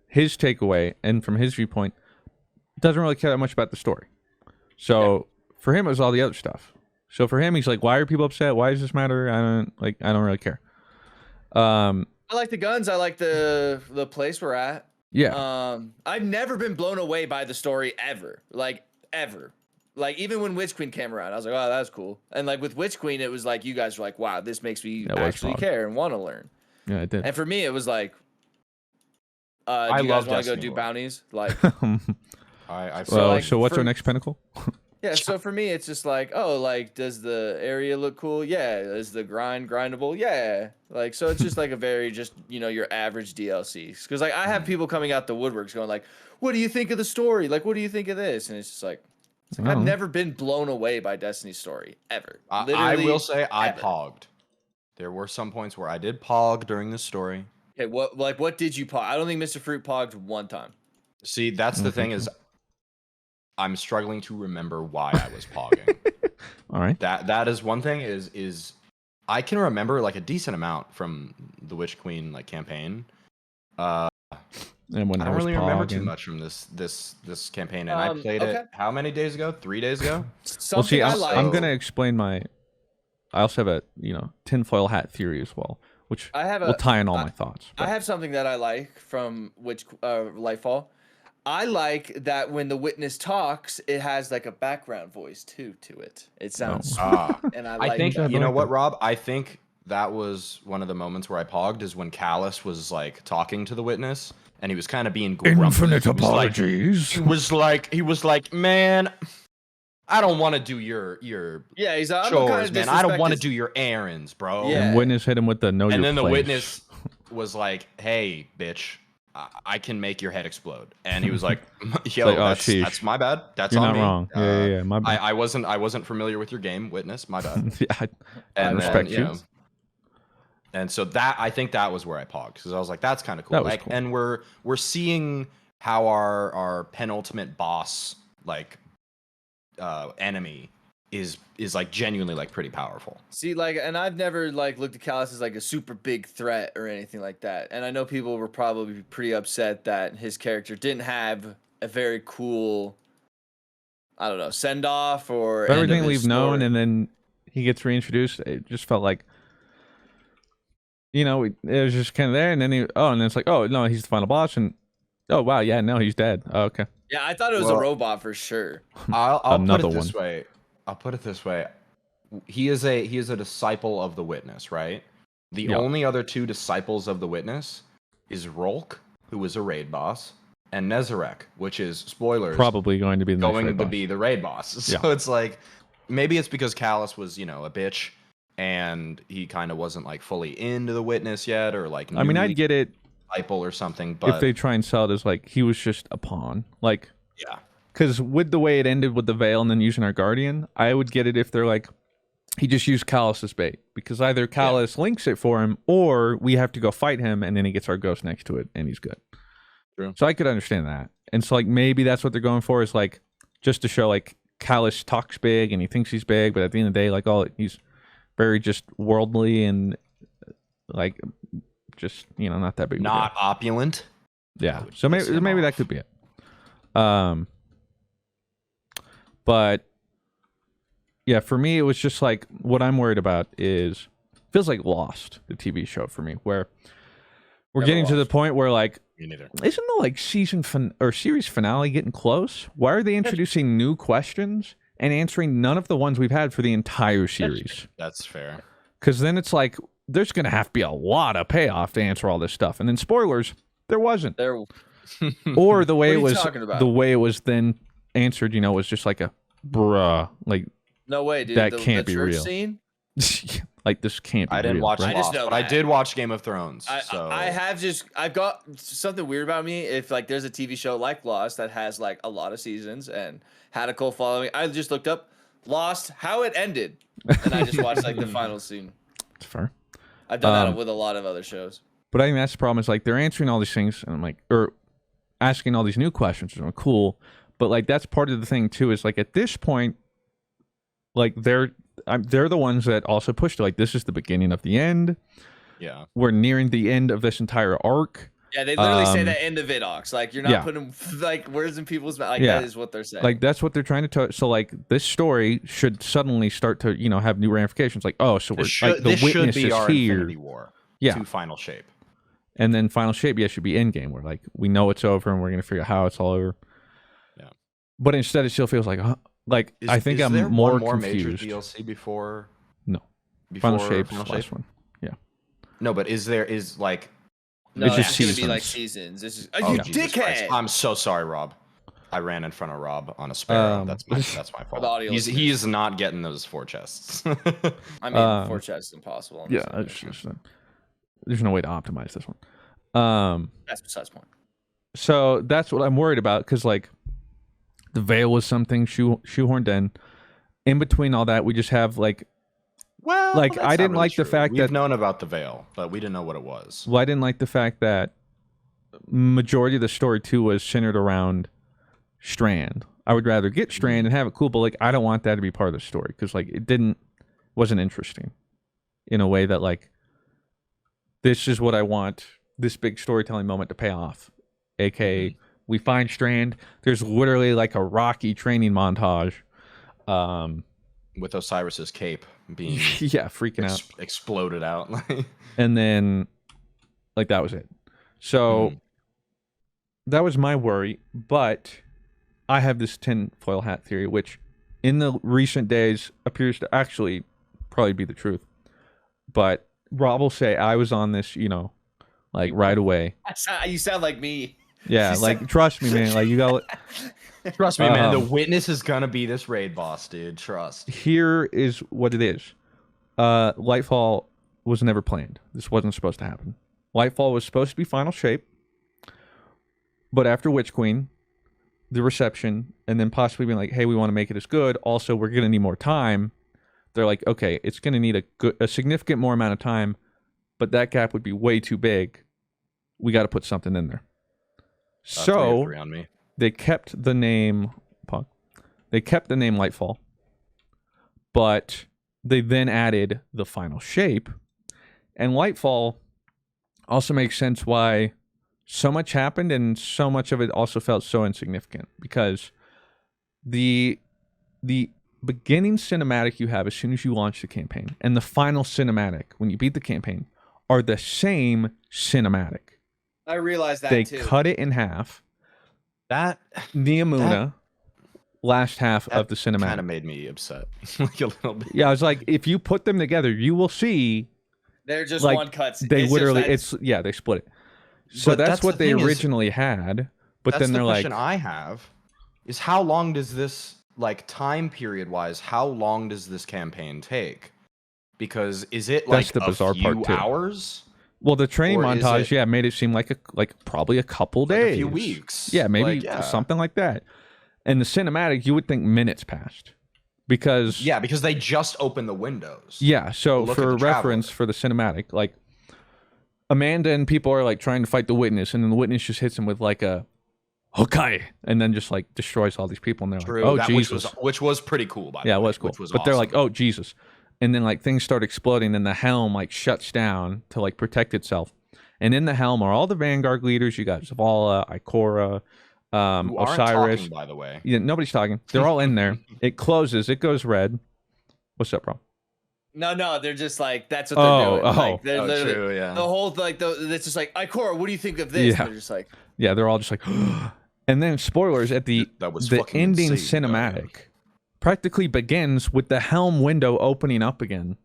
his takeaway, and from his viewpoint, doesn't really care that much about the story. So for him, it was all the other stuff. So for him, he's like, why are people upset? Why does this matter? I don't really care. I like the guns. I like the place we're at. Yeah. I've never been blown away by the story ever. Like ever. Like even when Witch Queen came around, I was like, oh, that's cool. And like with Witch Queen, it was like you guys were like, wow, this makes me actually care and want to learn. Yeah, it did. And for me, it was like, do I you love guys want to go Destiny do lore. bounties? Like, I so, like, so what's for- our next pinnacle? yeah. So for me, it's just like, oh, like, does the area look cool? Yeah. Is the grind grindable? Yeah. Like, so it's just like a very just your average DLC. Because like I have people coming out the woodworks going like, what do you think of the story? Like, what do you think of this? And it's just like, I've never been blown away by Destiny's story ever. I will say I ever. pogged. There were some points where I did pog during the story. Okay, what did you pog? I don't think Mr. Fruit pogged one time. See, that's the thing is, I'm struggling to remember why I was pogging. All right. That is one thing is I can remember like a decent amount from the Witch Queen like campaign. And when I don't really remember too pogging. much from this campaign, and I played it how many days ago? 3 days ago. Well, see, Something I I'm like. gonna explain my. I also have a tinfoil hat theory as well, which I have will tie in all my thoughts. I have something that I like from Lightfall. I like that when the witness talks, it has like a background voice too to it. It sounds sweet, and I like think that. you know what, Rob? I think that was one of the moments where I pogged is when Callus was like talking to the witness, and he was kind of being grumpy. Infinite He was like- apologies. he was like, man, I don't want to do your Yeah, he's like, chores, man. I don't want to do your errands, bro. Yeah. And witness hit him with the know And your then the place. witness was like, hey, bitch, I can make your head explode. And he was like, yo, like, oh, that's my bad. That's You're on not me. wrong. Yeah. My bad. I wasn't familiar with your game, witness. My bad. Yeah, I And respect then, you. And so I think that was where I pogged, because I was like, that's kind of cool. That was Like, cool. and we're seeing how our penultimate boss, like, enemy is like genuinely like pretty powerful. See, like, and I've never like looked at Callus as like a super big threat or anything like that. And I know people were probably pretty upset that his character didn't have a very cool, I don't know, send off or For end of everything his we've known, story. and then he gets reintroduced. It just felt like, it was just kind of there, and then and then it's like, oh no, he's the final boss, and oh wow, yeah, no, he's dead. Oh, okay. Yeah, I thought it was a robot for sure. I'll Another put it this one. way. I'll put it this way. He is a disciple of the witness, right? The Yeah. only other two disciples of the witness is Rolk, who is a raid boss, and Nezarek, which is spoilers, Probably going to be the next going raid to boss. be the raid boss. So Yeah. it's like, maybe it's because Callus was, a bitch, and he kind of wasn't like fully into the witness yet, or like I mean, newly I'd get it disciple or something. But if they try and sell it as like he was just a pawn, like, yeah, because with the way it ended with the veil and then using our guardian, I would get it if they're like, he just used Callus as bait, because either Callus links it for him, or we have to go fight him, and then he gets our ghost next to it, and he's good. True. So I could understand that, and so like maybe that's what they're going for, is like just to show like Callus talks big and he thinks he's big, but at the end of the day, like he's very just worldly and like just not that big. not opulent. Yeah. would So piss him maybe that off. could be it. But yeah, for me, it was just like, what I'm worried about is, feels like Lost, the TV show for me, where we're Never getting to the watched. point where like, Me neither. isn't the like series finale getting close? Why are they introducing new questions and answering none of the ones we've had for the entire series? That's fair. Because then it's like, there's going to have to be a lot of payoff to answer all this stuff. And then spoilers, there wasn't. There, Or the way What are it you was, talking about? the way it was then answered, was just like a bruh, like no way, dude. That the can't be church real. Scene? like this can't be I didn't real, watch right? I just Lost, know but I that. did watch Game of Thrones. I've got something weird about me. If like there's a TV show like Lost that has like a lot of seasons and had a cult following, I just looked up Lost, how it ended, and I just watched like the final scene. It's fair. I've done that with a lot of other shows. But I think that's the problem, is like they're answering all these things, and I'm like, or asking all these new questions, and I'm cool. But like that's part of the thing too, is like at this point, like they're the ones that also pushed like, this is the beginning of the end. Yeah. We're nearing the end of this entire arc. Yeah, they literally say that in the vidocs. Like you're not yeah. putting like words in people's mouth. Like Yeah. that is what they're saying. Like that's what they're trying to tell. So like this story should suddenly start to have new ramifications. Like, oh, so we're like the This should witness be is our here. Infinity War. Yeah. To Final Shape. And then final shape, should be Endgame, where like we know it's over and we're gonna figure out how it's all over. Yeah. But instead, it still feels like, I think I'm there more one more confused. major DLC before. No. Before Final Shape's Final the last Shape? one. Yeah. No, but is like? no, it's it's just gonna be like seasons. seasons. This is Oh, you Jesus Christ. dickhead. I'm so sorry, Rob. I ran in front of Rob on a sparrow. That's my fault. audio He's not getting those 4 chests. I mean, 4 chests impossible. on Yeah. this It's one. just, there's no way to optimize this one. That's besides the point. So that's what I'm worried about, because like the veil was something shoehorned in. In between all that, we just have like, Well, like, that's I not didn't really like the true. fact We've that- known about the veil, but we didn't know what it was. well, I didn't like the fact that majority of the story too was centered around Strand. I would rather get Strand and have it cool, but like I don't want that to be part of the story, because like wasn't interesting in a way that like, this is what I want this big storytelling moment to pay off, aka we find Strand. There's literally like a Rocky training montage. With Osiris's cape being Yeah, freaking out. exploded out. And then like that was it. So that was my worry, but I have this tinfoil hat theory, which in the recent days appears to actually probably be the truth. But Rob will say I was on this, like right away. You sound like me. Yeah, like trust me, man. Like you got. Trust me, man. The witness is gonna be this raid boss, dude. Trust. Here is what it is. Lightfall was never planned. This wasn't supposed to happen. Lightfall was supposed to be final shape, but after Witch Queen, the reception, and then possibly being like, "Hey, we want to make it as good. Also, we're gonna need more time." They're like, "Okay, it's gonna need a significant more amount of time, but that gap would be way too big. We got to put something in there." So on me. they kept the name. They kept the name Lightfall, but they then added the final shape, and Lightfall also makes sense why so much happened and so much of it also felt so insignificant, because the beginning cinematic you have as soon as you launch the campaign and the final cinematic when you beat the campaign are the same cinematic. I realized that they too. cut it in half. That Niamuna, last half of the cinematic, kind of made me upset, like a little bit. Yeah, I was like, if you put them together, you will see they're just like, one cut. They literally, they split it. So that's what they originally had. But then they're like, the question I have is, how long does this, like time period wise, how long does this campaign take? Because is it like the bizarre part too. Hours? Well, the training montage, made it seem like probably a couple days, a few weeks, maybe something like that. And the cinematic, you would think minutes passed, because they just opened the windows. Yeah, so for reference for the cinematic, like Amanda and people are like trying to fight the witness, and then the witness just hits him with like a okay, and then just like destroys all these people, and they're like, oh Jesus, which was pretty cool. By the way, it was cool. But they're like, oh Jesus. And then like things start exploding, and the helm like shuts down to like protect itself. And in the helm are all the Vanguard leaders. You got Zavala, Ikora, Osiris. Talking, by the way, yeah, nobody's talking. They're all in there. It closes. It goes red. What's up, bro? No, they're just like that's what they're doing. Like, they're true, yeah. The whole it's just like Ikora. What do you think of this? Yeah. They're just like, yeah, they're all just like, and then spoilers at the ending insane, cinematic. Practically begins with the helm window opening up again.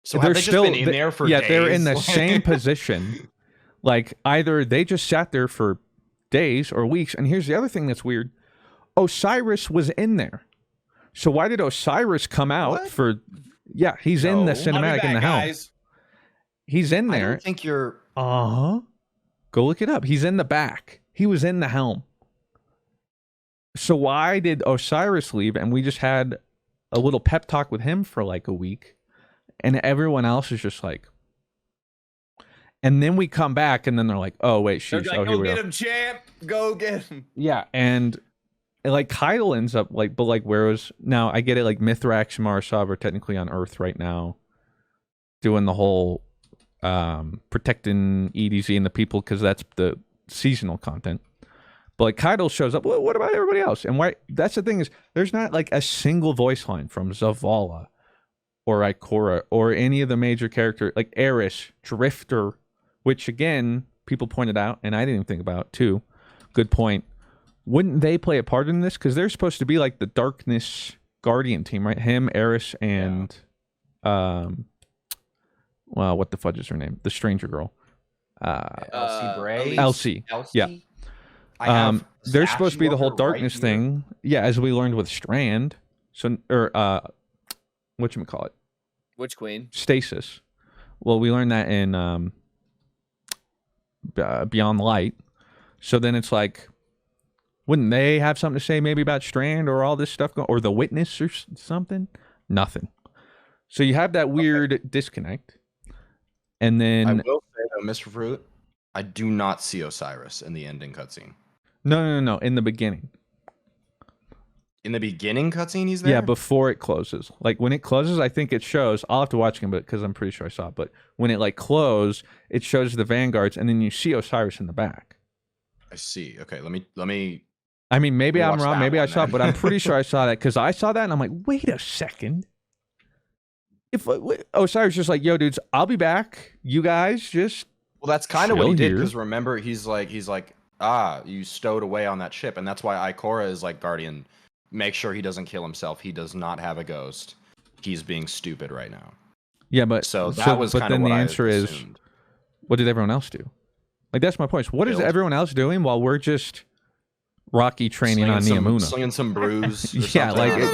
So they're still been in there for days? They're in the same position. Like either they just sat there for days or weeks. And here's the other thing that's weird: Osiris was in there. So why did Osiris come out for? Yeah, he's in the cinematic in the helm. He's in there. I don't think you're. Go look it up. He's in the back. He was in the helm. So why did Osiris leave and we just had a little pep talk with him for like a week, and everyone else is just like, and then we come back and then they're like, oh wait, she's like, here we go go. Get him, champ. Go get him. Yeah, and like Kyle ends up like, but like where was now? I get it. Like Mithrax and Marasav are technically on Earth right now, doing the whole protecting EDZ and the people because that's the seasonal content. But like Kaido shows up. Well, what about everybody else? And why? That's the thing is, there's not like a single voice line from Zavala or Ikora or any of the major characters, like Eris, Drifter, which again people pointed out, and I didn't even think about too. Good point. Wouldn't they play a part in this? Because they're supposed to be like the Darkness Guardian team, right? Him, Eris, and well, what the fudge is her name? The Stranger Girl. Elsie Bray. Elsie. Yeah. They're supposed to be the whole darkness thing. Yeah, as we learned with Strand. So whatchamacallit? Which queen? Stasis. Well, we learned that in Beyond Light. So then it's like, wouldn't they have something to say maybe about Strand or all this stuff or the Witness or something? Nothing. So you have that weird disconnect. And then I will say though, Mr. Fruit, I do not see Osiris in the ending cutscene. No. In the beginning. In the beginning cutscene, he's there? Yeah, before it closes. Like, when it closes, I think it shows... I'll have to watch it because I'm pretty sure I saw it. But when it, like, closed, it shows the Vanguards, and then you see Osiris in the back. I see. Okay, let me... I mean, maybe I'm wrong. Maybe I saw it, but I'm pretty sure I saw that because I saw that, and I'm like, wait a second. If Osiris just like, yo, dudes, I'll be back. You guys just... Well, that's kind of what he did, because remember, he's like, you stowed away on that ship, and that's why Ikora is like, Guardian, make sure he doesn't kill himself. He does not have a ghost. He's being stupid right now. Yeah, but so that was kind of then what the I answer is, assumed. what did everyone else do? Like, that's my point. So what is Build. everyone else doing while we're just Rocky training on Neomuna? Slinging some brews. Or Yeah, something.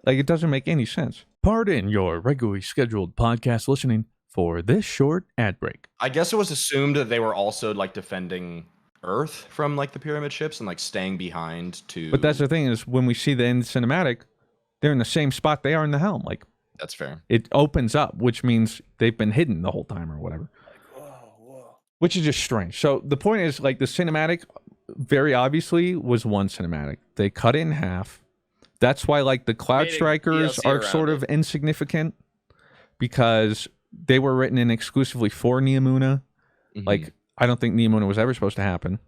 like it doesn't make any sense. Pardon your regularly scheduled podcast listening for this short ad break. I guess it was assumed that they were also like defending Earth from like the pyramid ships and like staying behind to. But that's the thing is, when we see the end cinematic, they're in the same spot they are in the helm. Like, that's fair. it opens up, which means they've been hidden the whole time or whatever. Which is just strange. So the point is, like, the cinematic very obviously was one cinematic. They cut it in half. That's why, like, the Cloud Strikers are sort of insignificant, because they were written in exclusively for Neomuna. Like, I don't think Neomuna was ever supposed to happen.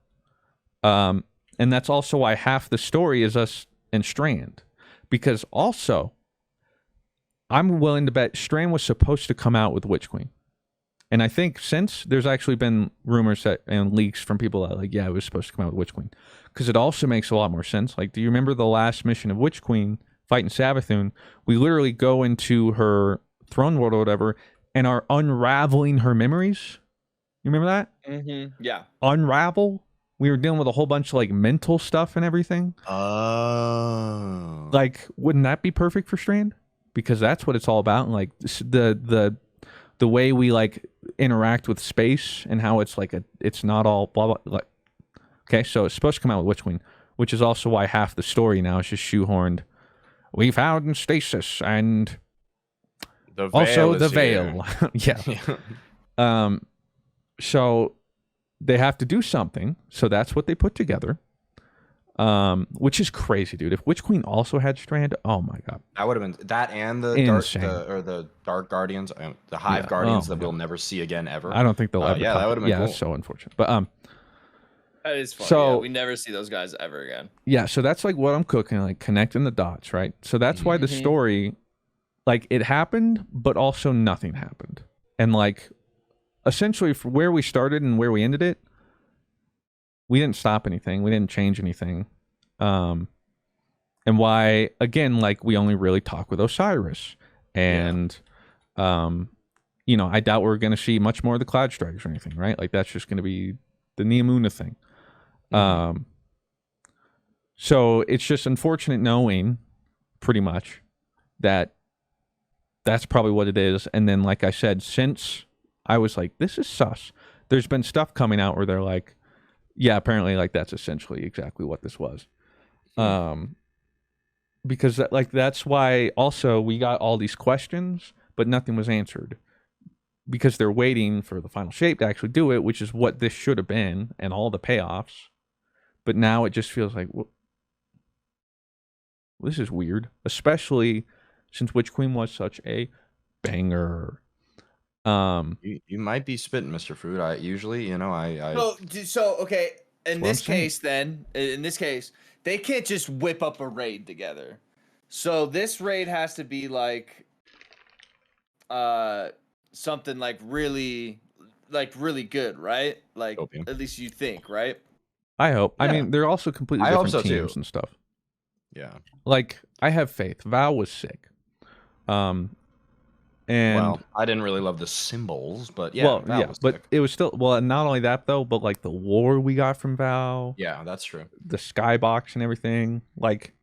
And that's also why half the story is us and Strand. Because also, I'm willing to bet Strand was supposed to come out with Witch Queen. And I think since there's actually been rumors that, and leaks from people that, like, yeah, it was supposed to come out with Witch Queen. Because it also makes a lot more sense. Like, do you remember the last mission of Witch Queen fighting Savathun? We literally go into her throne world or whatever and are unraveling her memories. You remember that? Yeah. Unravel? We were dealing with a whole bunch of, like, mental stuff and everything. Oh. Like, wouldn't that be perfect for Strand? Because that's what it's all about. And, like, the way we, like, interact with space and how it's like it's not all blah blah. Like, okay, so it's supposed to come out with Witch Queen, which is also why half the story now is just shoehorned. We found stasis and also the veil. Yeah. So they have to do something. So that's what they put together. Which is crazy, dude. If Witch Queen also had Strand, oh my god, that would have been that, and the Dark Guardians, the Hive Guardians that we'll never see again ever. I don't think they'll ever. Yeah, that would have been cool. That's so unfortunate. But that is funny. So we never see those guys ever again. Yeah, so that's like what I'm cooking, like connecting the dots, right? So that's why the story, like, it happened, but also nothing happened, and like, essentially, for where we started and where we ended it. We didn't stop anything. We didn't change anything. And why, again, like, we only really talk with Osiris. And, you know, I doubt we're going to see much more of the Cloud Strikers or anything, right? Like, that's just going to be the Neomuna thing. So it's just unfortunate knowing, pretty much, that that's probably what it is. And then, like I said, since I was like, this is sus, there's been stuff coming out where they're like, yeah, apparently, like, that's essentially exactly what this was. Because that's why also we got all these questions, but nothing was answered. Because they're waiting for the final shape to actually do it, which is what this should have been, and all the payoffs. But now it just feels like, well, this is weird. Especially since Witch Queen was such a banger. You might be spitting, Mr. Fruit. I usually, you know, So okay. In this case, they can't just whip up a raid together. So this raid has to be like, something like really good, right? Like, Opium. At least you think, right? I hope. Yeah. I mean, they're also completely different teams and stuff. Yeah. Like, I have faith. Val was sick. And well, I didn't really love the symbols, but yeah, well, Val was but sick. it was still, well, not only that though, but like the lore we got from Val. Yeah, that's true. The skybox and everything. Like,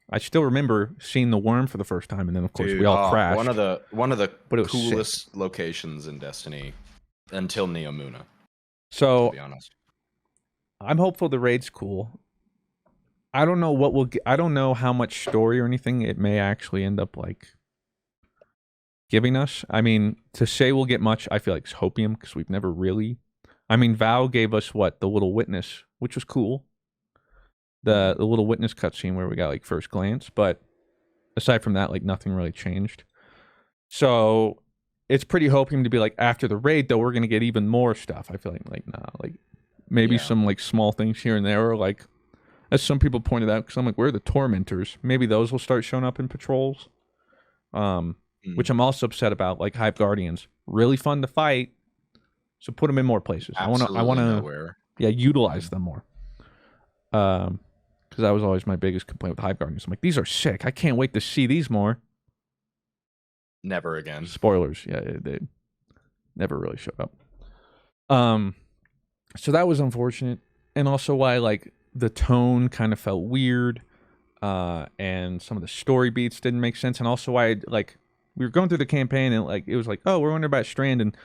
I still remember seeing the worm for the first time, and then of course we all crashed. One of the But it was coolest locations in Destiny until Neomuna. So, to be honest, I'm hopeful the raid's cool. I don't know what we'll get. I don't know how much story or anything it may actually end up like giving us. I mean, to say we'll get much, I feel like it's hopium, because we've never really. I mean, Val gave us the little witness, which was cool. The little witness cutscene where we got like first glance, but aside from that, like nothing really changed. So it's pretty hopium to be like, after the raid though, we're gonna get even more stuff. I feel like nah, like maybe some like small things here and there, or like, as some people pointed out, because I'm like, where are the tormentors? Maybe those will start showing up in patrols. Which I'm also upset about, like Hive Guardians. Really fun to fight, so put them in more places. Absolutely I want to. nowhere. utilize them more. Because that was always my biggest complaint with Hive Guardians. I'm like, these are sick. I can't wait to see these more. Never again. Spoilers. Yeah, they never really showed up. So that was unfortunate, and also why like the tone kind of felt weird, and some of the story beats didn't make sense, and also why like we were going through the campaign and like it was like, oh, we're wondering about Strand, and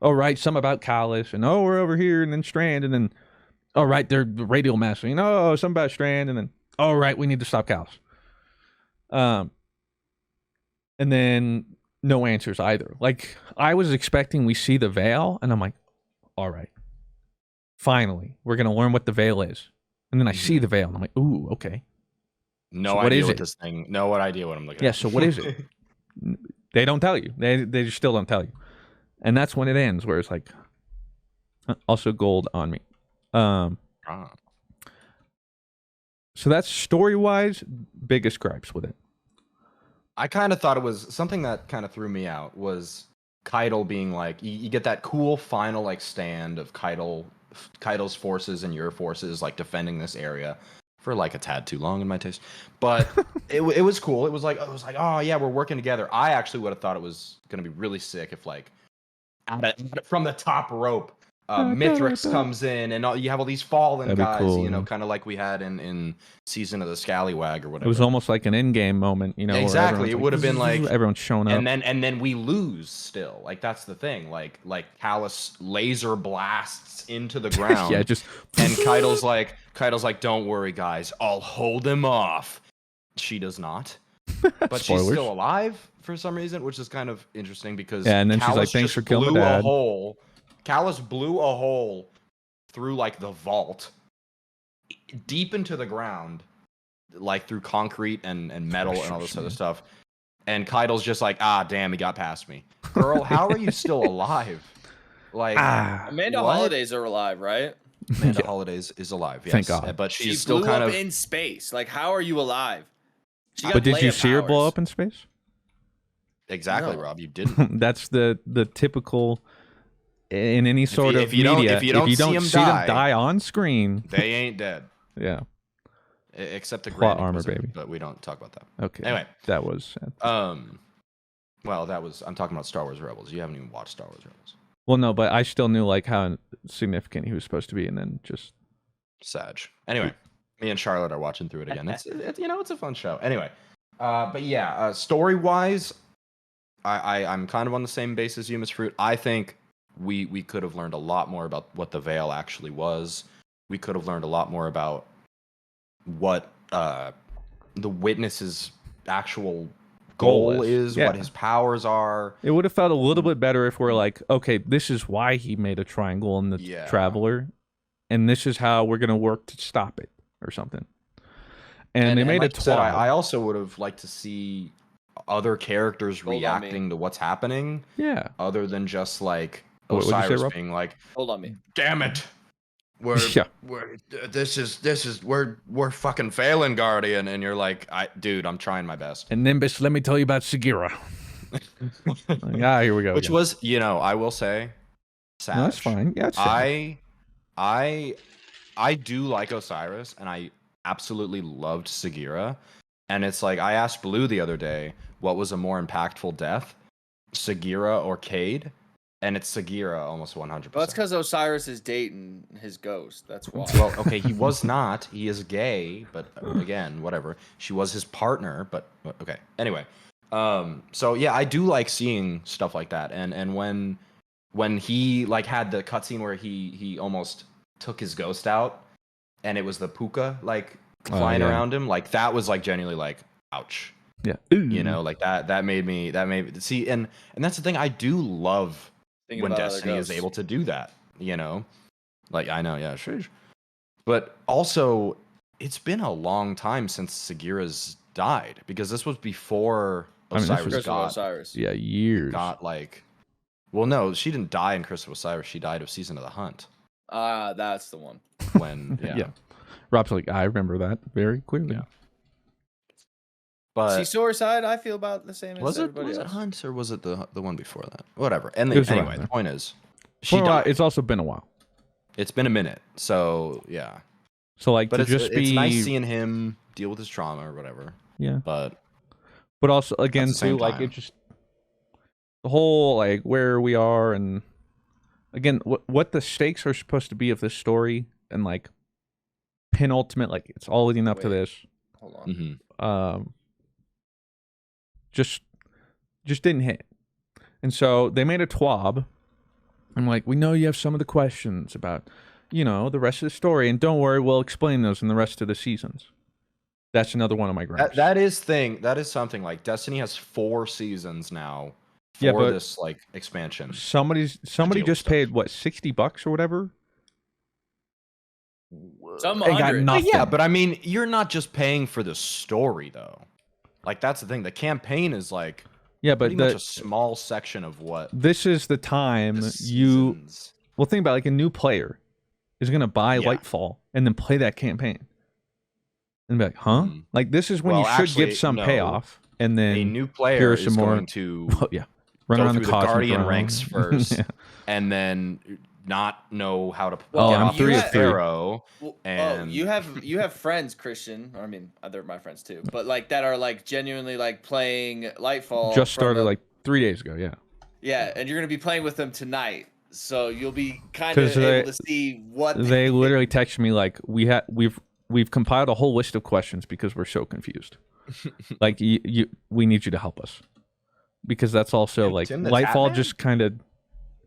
oh right, some about Callus, and oh we're over here, and then Strand, and then oh right, they're the radial master, you know, oh, some about Strand, and then oh right, we need to stop Callus. And then no answers either. Like I was expecting we see the veil, and I'm like, all right. Finally, we're going to learn what the veil is. And then I see the veil, and I'm like, ooh, okay. No So idea what this thing. No idea what I'm looking at. Yeah, so what is it? They don't tell you. They just still don't tell you. And that's when it ends, where it's like, also gold on me. So that's story-wise, biggest gripes with it. I kind of thought it was something that kind of threw me out was Keitel being like, you get that cool final like stand of Keitel's forces and your forces like defending this area for like a tad too long in my taste, but it was cool. It was like oh yeah, we're working together. I actually would have thought it was gonna be really sick if like from the top rope Mithrix comes in and you have all these fallen guys, cool, you know, kind of like we had in Season of the Scallywag or whatever. It was almost like an in-game moment, you know. Exactly, it would have been like everyone's showing up, and then we lose still. Like that's the thing. Like Callus laser blasts into the ground. Yeah, just and Keitel's like, don't worry, guys, I'll hold him off. She does not, but she's still alive for some reason, which is kind of interesting because and then Callus she's like, thanks for killing my dad. Callus blew a hole through like the vault deep into the ground, like through concrete and metal and all this other stuff. And Keitel's just like, damn, he got past me. Girl, how are you still alive? Like Amanda Holidays are alive, right? Amanda Holidays is alive, yes. Thank God. But she's she still blew kind up of in space. Like, how are you alive? But did you see her blow up in space? Exactly, no. Rob, you didn't. That's the typical in any sort of media. If you don't see them die on screen, they ain't dead. Yeah. Except the plot armor, baby. But we don't talk about that. Okay. Anyway, that was sad. Well, I'm talking about Star Wars Rebels. You haven't even watched Star Wars Rebels. Well, no, but I still knew like how significant he was supposed to be, and then just Sag. Anyway, me and Charlotte are watching through it again. It's you know, it's a fun show. Anyway, but yeah, story wise, I'm kind of on the same base as you, Miss Fruit. I think we could have learned a lot more about what the veil actually was. We could have learned a lot more about what the witness's actual goal is, what his powers are. It would have felt a little bit better if we're like, okay, this is why he made a triangle in the Traveler, and this is how we're gonna work to stop it or something. And they made like it twice. I also would have liked to see other characters reacting to what's happening. Yeah. Other than just like Osiris being like, "Hold on me, damn it, we're fucking failing, Guardian," and you're like, dude, I'm trying my best. And Nimbus, let me tell you about Sagira. Like, here we go. Which was, you know, I will say, Sag. No, that's fine. Yeah, it's I do like Osiris, and I absolutely loved Sagira. And it's like, I asked Blue the other day, what was a more impactful death, Sagira or Cade? And it's Sagira almost 100%. Well, that's because Osiris is dating his ghost. That's why. Well, okay, he was not. He is gay, but again, whatever. She was his partner, but okay. Anyway, so yeah, I do like seeing stuff like that. And when he like had the cutscene where he almost took his ghost out, and it was the puka like flying around him, like that was like genuinely like, ouch. Yeah. You know, like that made me see, and that's the thing, I do love when Destiny is able to do that, you know? Like, I know, yeah, sure. But also, it's been a long time since Sagira's died, because this was before Osiris. Yeah, years. Got like, well, no, she didn't die in Curse of Osiris. She died of Season of the Hunt. That's the one. When, yeah. Rob's like, I remember that very clearly. Yeah. But Seaside, I feel about the same as everybody else. Was it Hunt, or was it the one before that? Whatever. And anyway, the point is, she died. It's also been a while. It's been a minute, so yeah. So like, But to it's just it's be nice seeing him deal with his trauma or whatever. yeah. But But also at again the same too, like it time, just the whole like where we are and again what the stakes are supposed to be of this story and like penultimate, like it's all leading up to Wait. this. Hold on. Just didn't hit. And so they made a TWAB. I'm like, we know you have some of the questions about, the rest of the story, and don't worry, we'll explain those in the rest of the seasons. That's another one of my gripes. that is something like Destiny has 4 seasons now for but this like expansion. Somebody deal just with paid what, $60 or whatever? Some And got 100. nothing. Yeah, but I mean, you're not just paying for the story though. Like that's the thing. The campaign is like Yeah, but pretty much a small section of what this is the time the seasons. well, think about it, like a new player is gonna buy Yeah. Lightfall and then play that campaign and be like, huh? Mhm. Like this is when Well, you should actually, give some no. payoff, and then A new here player are some is more going to oh, yeah, run go around through the Cosmic Guardian Throne. ranks first, Yeah. and then not know how to Well, get I'm off 3 the of 3. Pharaoh. Well, And you have friends, Christian. I mean, they're my friends too, but like that are like genuinely like playing Lightfall. Just from started like 3 days ago. Yeah. yeah, and you're gonna be playing with them tonight, so you'll be kind 'Cause of able to see what They literally texted me like, we've compiled a whole list of questions because we're so confused. Like we need you to help us, because that's also like Tim the Lightfall Tatman? just kind of,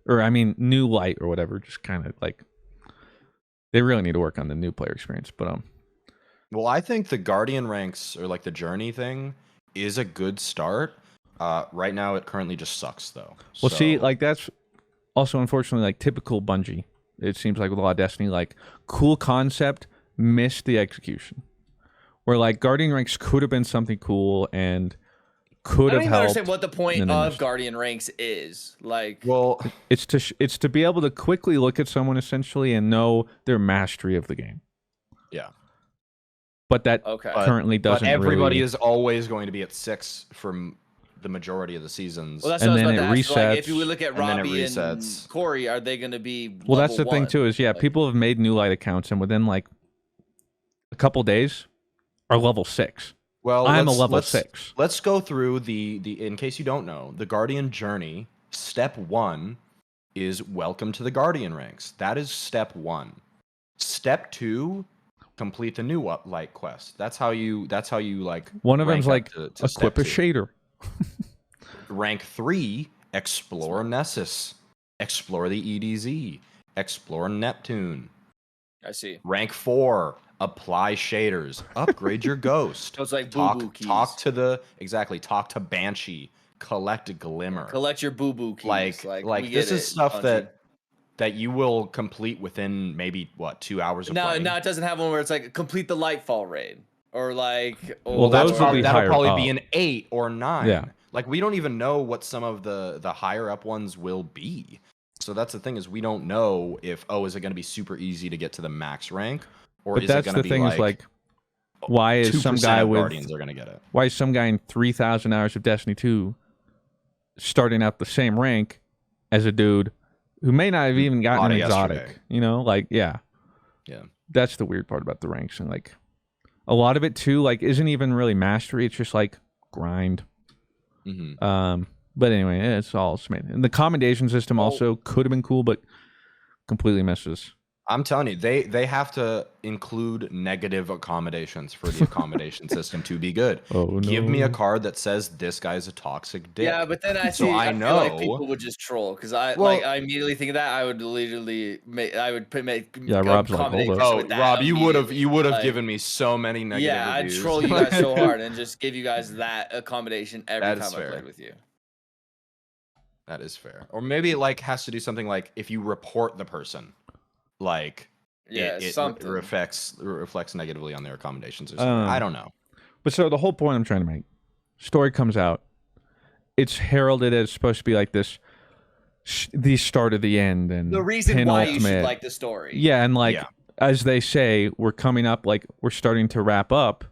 or I mean New Light or whatever, just kind of like they really need to work on the new player experience. But well, I think the Guardian ranks or like the journey thing is a good start. Right now, it currently just sucks though. well, see, So- like that's also unfortunately like typical Bungie. It seems like with a lot of Destiny, like cool concept, missed the execution. Where like Guardian ranks could have been something cool and could I don't have even helped. understand what the point and then of missed. Guardian ranks is. Like, well, It's to be able to quickly look at someone essentially and know their mastery of the game. yeah. But that okay, currently doesn't. But everybody really... is always going to be at 6 from the majority of the seasons. well, that's and what I was then about it to ask. Like, if resets, you would look at and then it Robbie and resets. Corey, are they going to be? Well, that's the level thing 1? too. Is yeah, Like, people have made New Light accounts and within like a couple days are level 6. Well, I'm a let's- level let's- 6. Let's go through the in case you don't know, the Guardian journey. Step 1 is welcome to the Guardian ranks. That is step 1. Step 2, complete the new light quest. That's how you like One of rank them's up like to equip step a 2. shader. Rank 3, explore Nessus, explore the EDZ, explore Neptune. I see. Rank 4, apply shaders, upgrade your ghost. So it's like talk boo-boo keys. talk to Banshee, collect a glimmer. Collect your boo boo keys. Like we this get is it, stuff Bungie. that you will complete within maybe 2 hours of No, playing. no, it doesn't have one where it's like complete the Lightfall raid or like. Well, those will be that'll higher probably up. be an 8 or 9. Yeah. Like we don't even know what some of the higher up ones will be. So that's the thing, is we don't know if is it going to be super easy to get to the max rank, or But is it that's going the to be thing is like, why is 2% some guy of with Guardians are going to get it? why is some guy in 3,000 hours of Destiny 2 starting out the same rank as a dude who may not have even gotten an Bought it exotic? yesterday. Like yeah. That's the weird part about the ranks, and like a lot of it too, like isn't even really mastery. It's just like grind. Mm-hmm. But anyway, it's all smart. And the commendation system also could have been cool, but completely misses. I'm telling you, they have to include negative accommodations for the accommodation system to be good. Oh no! Give me a card that says this guy's a toxic dick. Yeah, but then I So see. I I feel like know- people would just troll because I Well- I immediately think of that. I would literally make. I would make. Yeah, Rob's like, hold accommodations up. with that Rob, you would immediately. have Like, given me so many negative Yeah, I'd reviews. troll you guys so hard and just give you guys that accommodation every That time is I fair. played with you. That is fair. Or maybe it like has to do something like if you report the person, like Yeah, it something. reflects negatively on their accommodations or something. I don't know. But so the whole point I'm trying to make, story comes out, it's heralded as supposed to be like this, the start of the end and The reason why you should penultimate. like the story. Yeah, and like Yeah. as they say, we're coming up, like we're starting to wrap up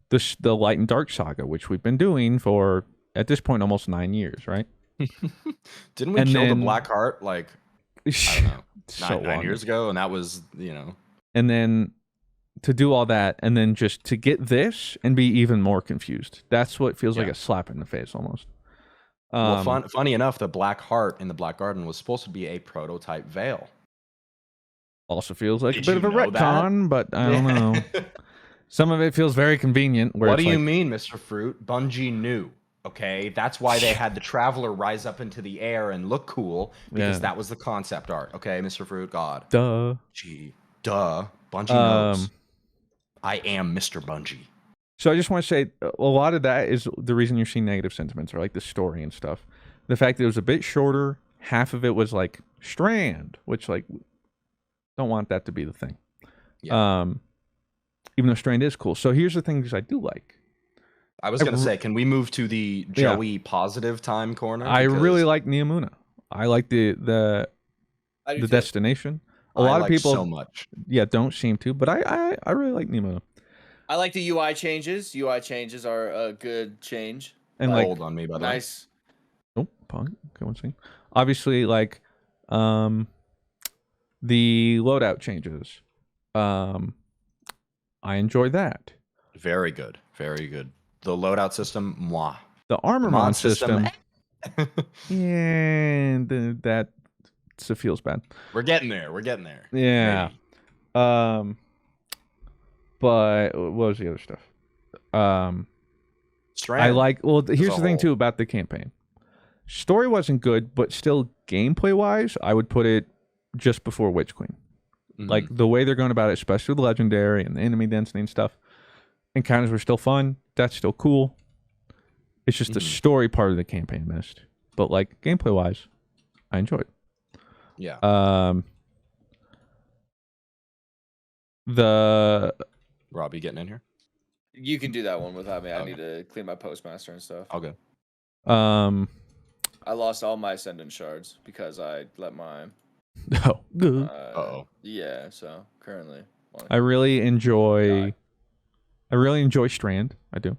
the Light and Dark saga, which we've been doing for at this point almost 9 years, right? Didn't we And kill the then- Black Heart like I don't know, So nine long. years ago, and that was, you know. And then to do all that, and then just to get this and be even more confused. That's what feels like Yeah. a slap in the face almost. Well, funny enough, the Black Heart in the Black Garden was supposed to be a prototype Veil. Also feels like Did a bit you of a know that? retcon, but I don't know. Some of it feels very convenient. Where What it's do you like, mean, Mr. Fruit? Bungie knew. Okay, that's why they had the Traveler rise up into the air and look cool, because Yeah. that was the concept art. Okay, Mr. Fruit, God. Duh. Gee, duh. Bungie knows. I am Mr. Bungie. So I just want to say a lot of that is the reason you're seeing negative sentiments, or like the story and stuff. The fact that it was a bit shorter, half of it was like Strand, which like don't want that to be the thing. Yeah. Even though Strand is cool. So here's the things I do like. I was gonna say, can we move to the Joey positive time corner? I really Because like Neomuna. I like the I do too. destination. A I lot of like people so much. don't seem to, but I really like Neomuna. I like the UI changes. UI changes are a good change. And like, Hold on me, by the way. Nice. oh, punk. Okay, one second. Obviously, like, the loadout changes. I enjoy that. Very good. Very good. The loadout system, moi. The armor Mod mod system, system. and that feels bad. We're getting there. We're getting there. Yeah. Maybe. But what was the other stuff? Strand. I like. Well, here's a the thing whole. too about the campaign. Story wasn't good, but still gameplay wise, I would put it just before Witch Queen. Mhm. Like the way they're going about it, especially with legendary and the enemy density and stuff. Encounters were still fun. That's still cool. It's just the story part of the campaign missed. But like gameplay wise, I enjoyed. Yeah. The Rob, you getting in here? You can do that one without me. I Okay. need to clean my postmaster and stuff. I'll go. I lost all my ascendant shards because I let my oh, good. Uh-oh. yeah. So currently, I really enjoy Strand. I do,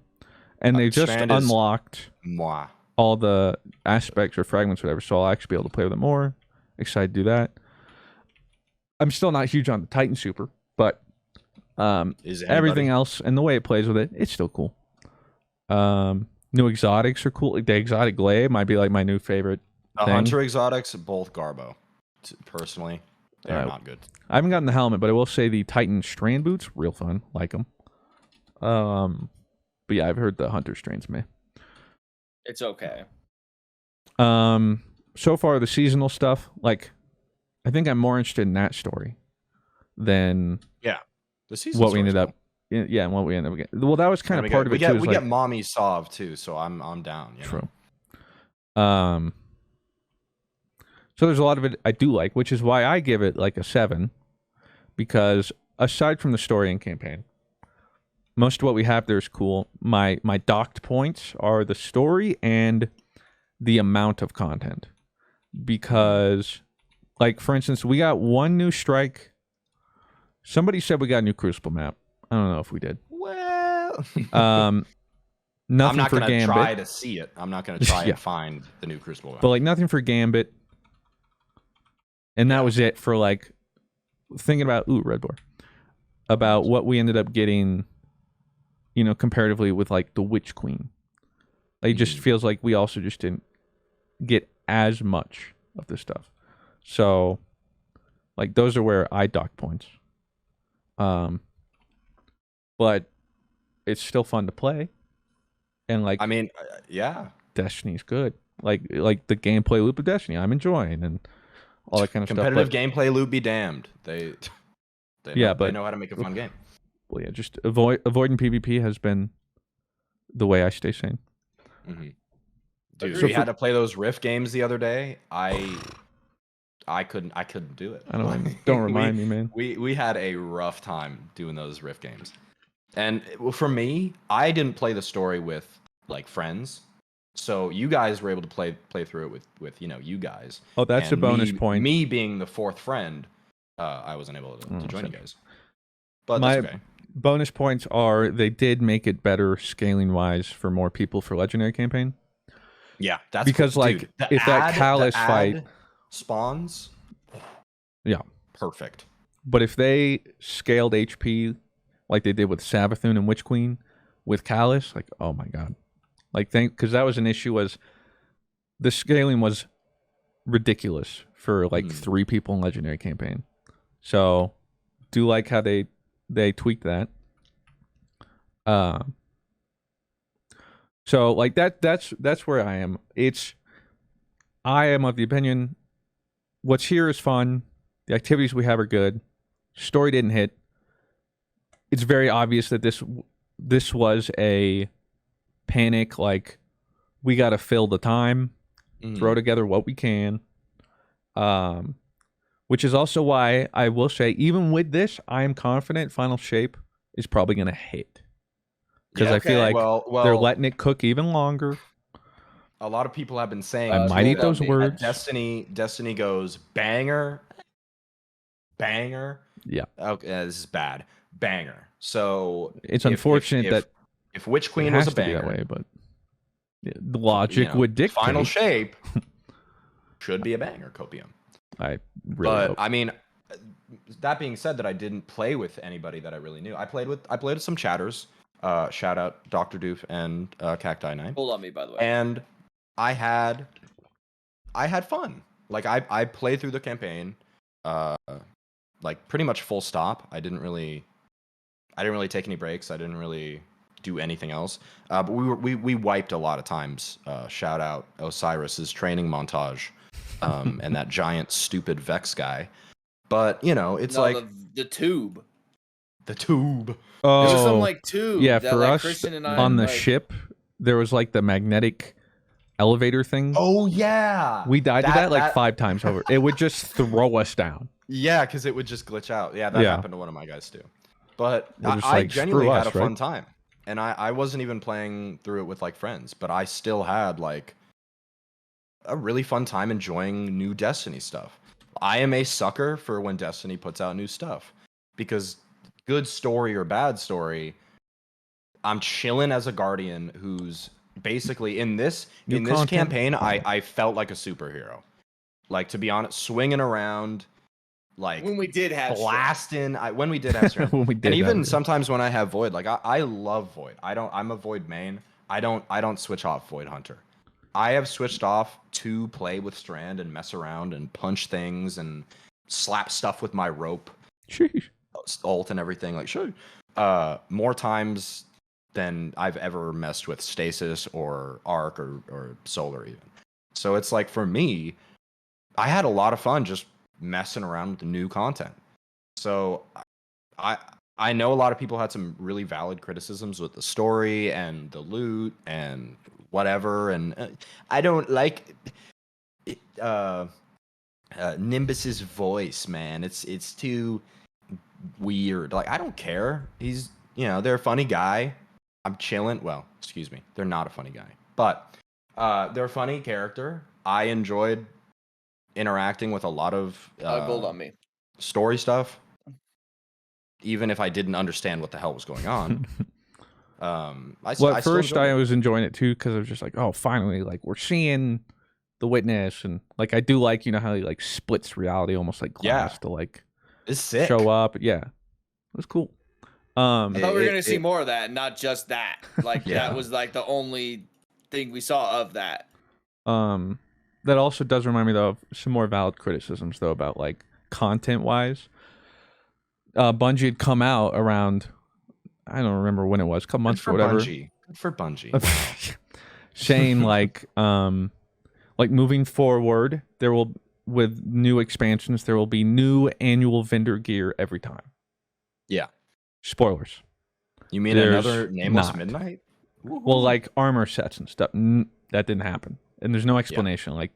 and they just Strand is- unlocked Moi. all the aspects or fragments, whatever. So I'll actually be able to play with it more. Excited to do that. I'm still not huge on the Titan Super, but Is everything anybody? else and the way it plays with it, it's still cool. New exotics are cool. Like the exotic glaive might be like my new favorite. The thing. Hunter exotics, both Garbo. Personally, they're not good. I haven't gotten the helmet, but I will say the Titan Strand boots, real fun. Like them. But yeah, I've heard the Hunter Strands may. it's okay. So far the seasonal stuff, like I think I'm more interested in that story than The season what we ended up. Yeah, and what we ended up getting. Well, that was kind of part of it too. We is get like, Mommy Sov too, so I'm down. You know? true. So there's a lot of it I do like, which is why I give it like a 7, because aside from the story and campaign, most of what we have there is cool. My docked points are the story and the amount of content, because, like for instance, we got one new strike. Somebody said we got a new Crucible map. I don't know if we did. Well, Nothing I'm not for gonna Gambit. try to see it. I'm not gonna try Yeah. and find the new Crucible. But like nothing for Gambit. And that was it for like thinking about Red Boar. About what we ended up getting, you know, comparatively with like the Witch Queen. Like, it just feels like we also just didn't get as much of this stuff. So like those are where I dock points. But it's still fun to play. And like I mean, yeah. Destiny's good. Like the gameplay loop of Destiny, I'm enjoying, and all that kind of Competitive stuff. gameplay loop be damned. They know how to make a fun game. Well, yeah, just avoiding PvP has been the way I stay sane. Mm-hmm. Dude, So we had to play those Rift games the other day. I couldn't do it. I don't remind me, man. We had a rough time doing those Rift games. And for me, I didn't play the story with like friends. So you guys were able to play through it with you guys. Oh, that's And a bonus point. Me being the fourth friend, I wasn't able to join you guys. But My that's okay. bonus points are they did make it better scaling wise for more people for Legendary campaign. Yeah, that's because cool. like Dude, the if that ad- Callus the ad fight spawns, Yeah. perfect. But if they scaled HP like they did with Savathun and Witch Queen with Callus, like, oh my god. Like, because that was an issue, was the scaling was ridiculous for like 3 people in Legendary campaign. So do like how they tweaked that. So like that's where I am. I am of the opinion what's here is fun. The activities we have are good. Story didn't hit. It's very obvious that this was a panic, like, we got to fill the time, throw together what we can. Which is also why I will say, even with this, I am confident Final Shape is probably going to hit. Because I feel like they're letting it cook even longer. A lot of people have been saying I might eat those that words. Destiny goes banger. Yeah. Okay, this is bad. Banger. So it's unfortunate that if Witch Queen it has was a to be banger, that way, but the logic would dictate. Final Shape should be a banger, Copium. I really hope. I mean, that being said, that I didn't play with anybody that I really knew. I played with some chatters. Shout out Dr. Doof and Cacti 9. Hold on me, by the way. And I had fun. Like I played through the campaign, like pretty much full stop. I didn't really take any breaks. I didn't really do anything else. But we wiped a lot of times. Shout out Osiris's training montage, and that giant stupid Vex guy. But it's the tube. The tube. Oh, there was some like tube. Yeah, that, for like, us Christian and I, on the ship, there was like the magnetic elevator thing. Oh yeah, we died to that like 5 times over. It would just throw us down. Yeah, because it would just glitch out. Yeah, that happened to one of my guys too. But I genuinely had a fun time, and I wasn't even playing through it with like friends, but I still had like a really fun time enjoying new Destiny stuff. I am a sucker for when Destiny puts out new stuff, because good story or bad story, I'm chilling as a Guardian who's basically in this campaign. I felt like a superhero. Like, to be honest, swinging around, like when we did have blasting. When we did have strength, and even sometimes when I have Void, like I love Void. I'm a Void main. I don't switch off Void Hunter. I have switched off to play with Strand and mess around and punch things and slap stuff with my rope. Sheesh. Ult and everything, like more times than I've ever messed with Stasis or Arc or Solar even. So it's like, for me, I had a lot of fun just messing around with the new content. So I know a lot of people had some really valid criticisms with the story and the loot and whatever, and I don't like Nimbus's voice, man. It's too weird. Like, I don't care. He's, they're a funny guy. I'm chilling. Well, excuse me. They're not a funny guy, but they're a funny character. I enjoyed interacting with a lot of gold on me story stuff, even if I didn't understand what the hell was going on. At first I was enjoying it too, because I was just like, oh, finally, like, we're seeing the witness, and like, I do like, how he like splits reality almost like glass to like it's sick. Show up. Yeah, it was cool. I thought we were gonna see more of that, and not just that. Like, that was like the only thing we saw of that. That also does remind me though of some more valid criticisms though about like content wise. Bungie had come out around, I don't remember when it was, a couple months or whatever. Good for Bungie. Saying like moving forward, there will, with new expansions, there will be new annual vendor gear every time. Yeah. Spoilers. You mean another Nameless Midnight? Well, like armor sets and stuff. That didn't happen. And there's no explanation. Like,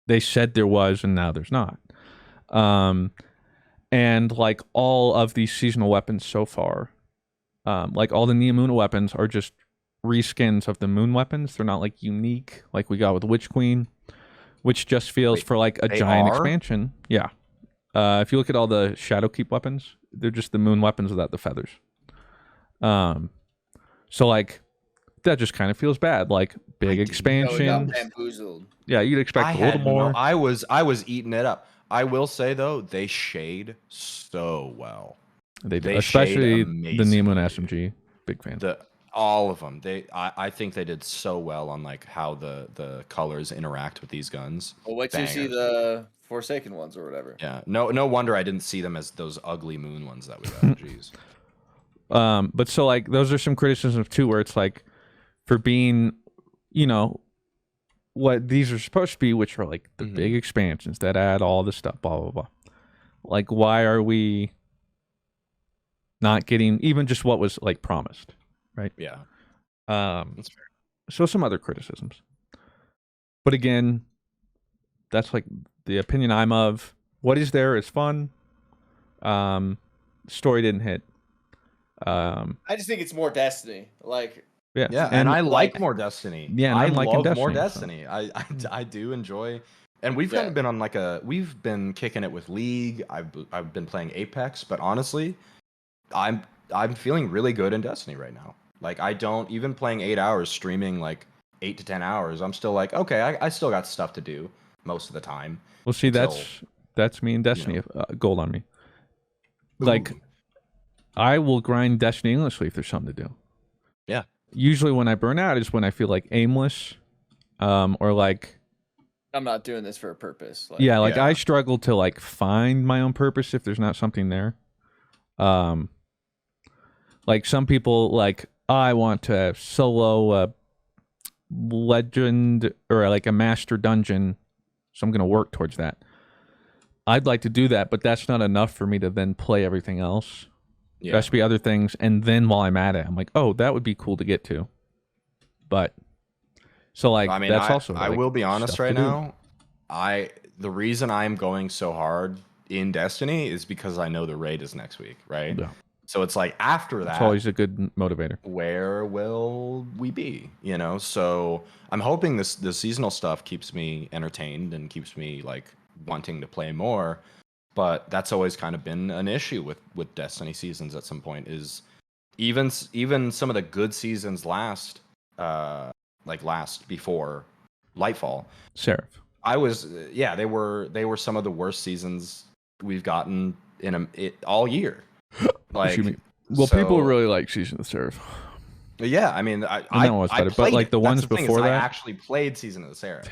they said there was, and now there's not. And like all of these seasonal weapons so far, like all the Neomuna weapons are just reskins of the moon weapons. They're not like unique like we got with Witch Queen, which just feels for like a giant expansion. Yeah. If you look at all the Shadowkeep weapons, they're just the moon weapons without the feathers. So like that just kind of feels bad. Like big expansion. Bamboozled. Yeah, you'd expect a little more. I was eating it up. I will say though, they shade so well. They do, They shade especially the Nemo and amazingly. SMG. Big fan. All of them. I think they did so well on like how the colors interact with these guns. Well, wait till you see Bangers. the Forsaken ones or whatever. Yeah. No wonder I didn't see them as those ugly moon ones that we got. Jeez. But so like those are some criticisms too, where it's like for being, you know, what these are supposed to be, which are like the big expansions that add all this stuff, blah blah blah. Like, why are we not getting even just what was like promised, right? Yeah. That's fair. So some other criticisms, but again, that's like the opinion I'm of. What is there is fun. Story didn't hit. I just think it's more Destiny. Like, Yeah, and I like more Destiny. Yeah, and I I'm liking love more Destiny, Destiny. I do enjoy, and we've kind of been on like we've been kicking it with League. I've been playing Apex, but honestly, I'm feeling really good in Destiny right now. Like I don't even playing 8 hours, streaming like 8 to 10 hours. I'm still like, okay, I still got stuff to do most of the time. Well, see, that's me and Destiny. You Gold on me. Like, I will grind Destiny endlessly if there's something to do. Yeah. Usually when I burn out is when I feel like aimless, or like I'm not doing this for a purpose. Like, yeah, like I struggle to like find my own purpose if there's not something there. Like some people like I want to solo a legend or like a master dungeon, so I'm gonna work towards that. I'd like to do that, but that's not enough for me to then play everything else. Yeah. There has to be other things, and then while I'm at it, I'm like, oh, that would be cool to get to. But so like, I mean, that's also. I like, will be honest stuff right to do. now. The reason I'm going so hard in Destiny is because I know the raid is next week, right? Yeah. So it's like after that, It's always a good motivator. where will we be? You know, so I'm hoping the seasonal stuff keeps me entertained and keeps me like wanting to play more. But that's always kind of been an issue with Destiny seasons at some point is even some of the good seasons last before Lightfall. Seraph. They were some of the worst seasons we've gotten in all year. Like, well, people really like Season of the Seraph. Yeah, I mean, I better, but like the ones before that, I actually played Season of the Seraph,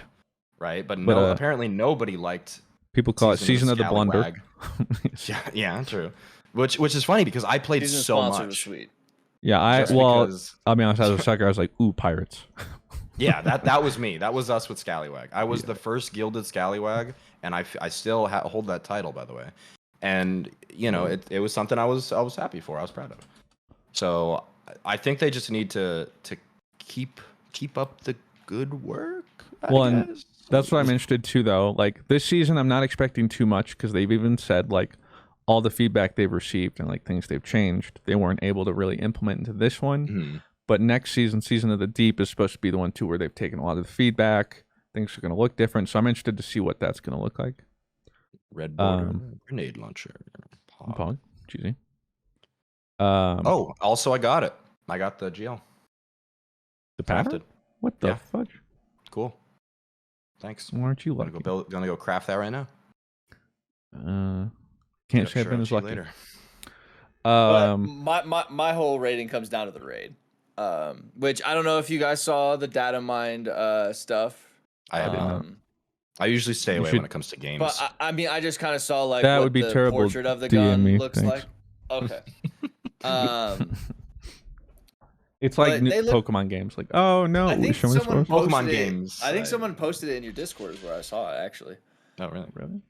right? But no, apparently nobody liked. People call it Season of the Blunder. Yeah, true. Which is funny because I played so much. Was sweet. Yeah, I'll be honest. As a sucker, I was like, ooh, pirates. Yeah, that was me. That was us with Scallywag. I was the first gilded Scallywag, and I still hold that title, by the way. And you know, it was something I was happy for. I was proud of. So I think they just need to keep up the good work. I guess. That's what I'm interested too, though. Like this season, I'm not expecting too much because they've even said like all the feedback they've received and like things they've changed, they weren't able to really implement into this one. Mm-hmm. But next season, Season of the Deep, is supposed to be the one too where they've taken a lot of the feedback. Things are going to look different, so I'm interested to see what that's going to look like. Red border grenade launcher. Pog, cheesy. Also I got it. I got the GL. The pattern? What the fudge? Cool. Thanks. Why aren't you lucky? Gonna go craft that right now. Can't say I've been as lucky. Later. My whole rating comes down to the raid, which I don't know if you guys saw the data mined stuff. I haven't. I usually stay away when it comes to games. But I mean, I just kind of saw like that what would be the terrible. Portrait of the gun looks thanks. like. Okay. It's like new Pokemon games. Like, oh no, I think someone Pokemon games. I think someone posted it in your Discord is where I saw it actually. Oh really?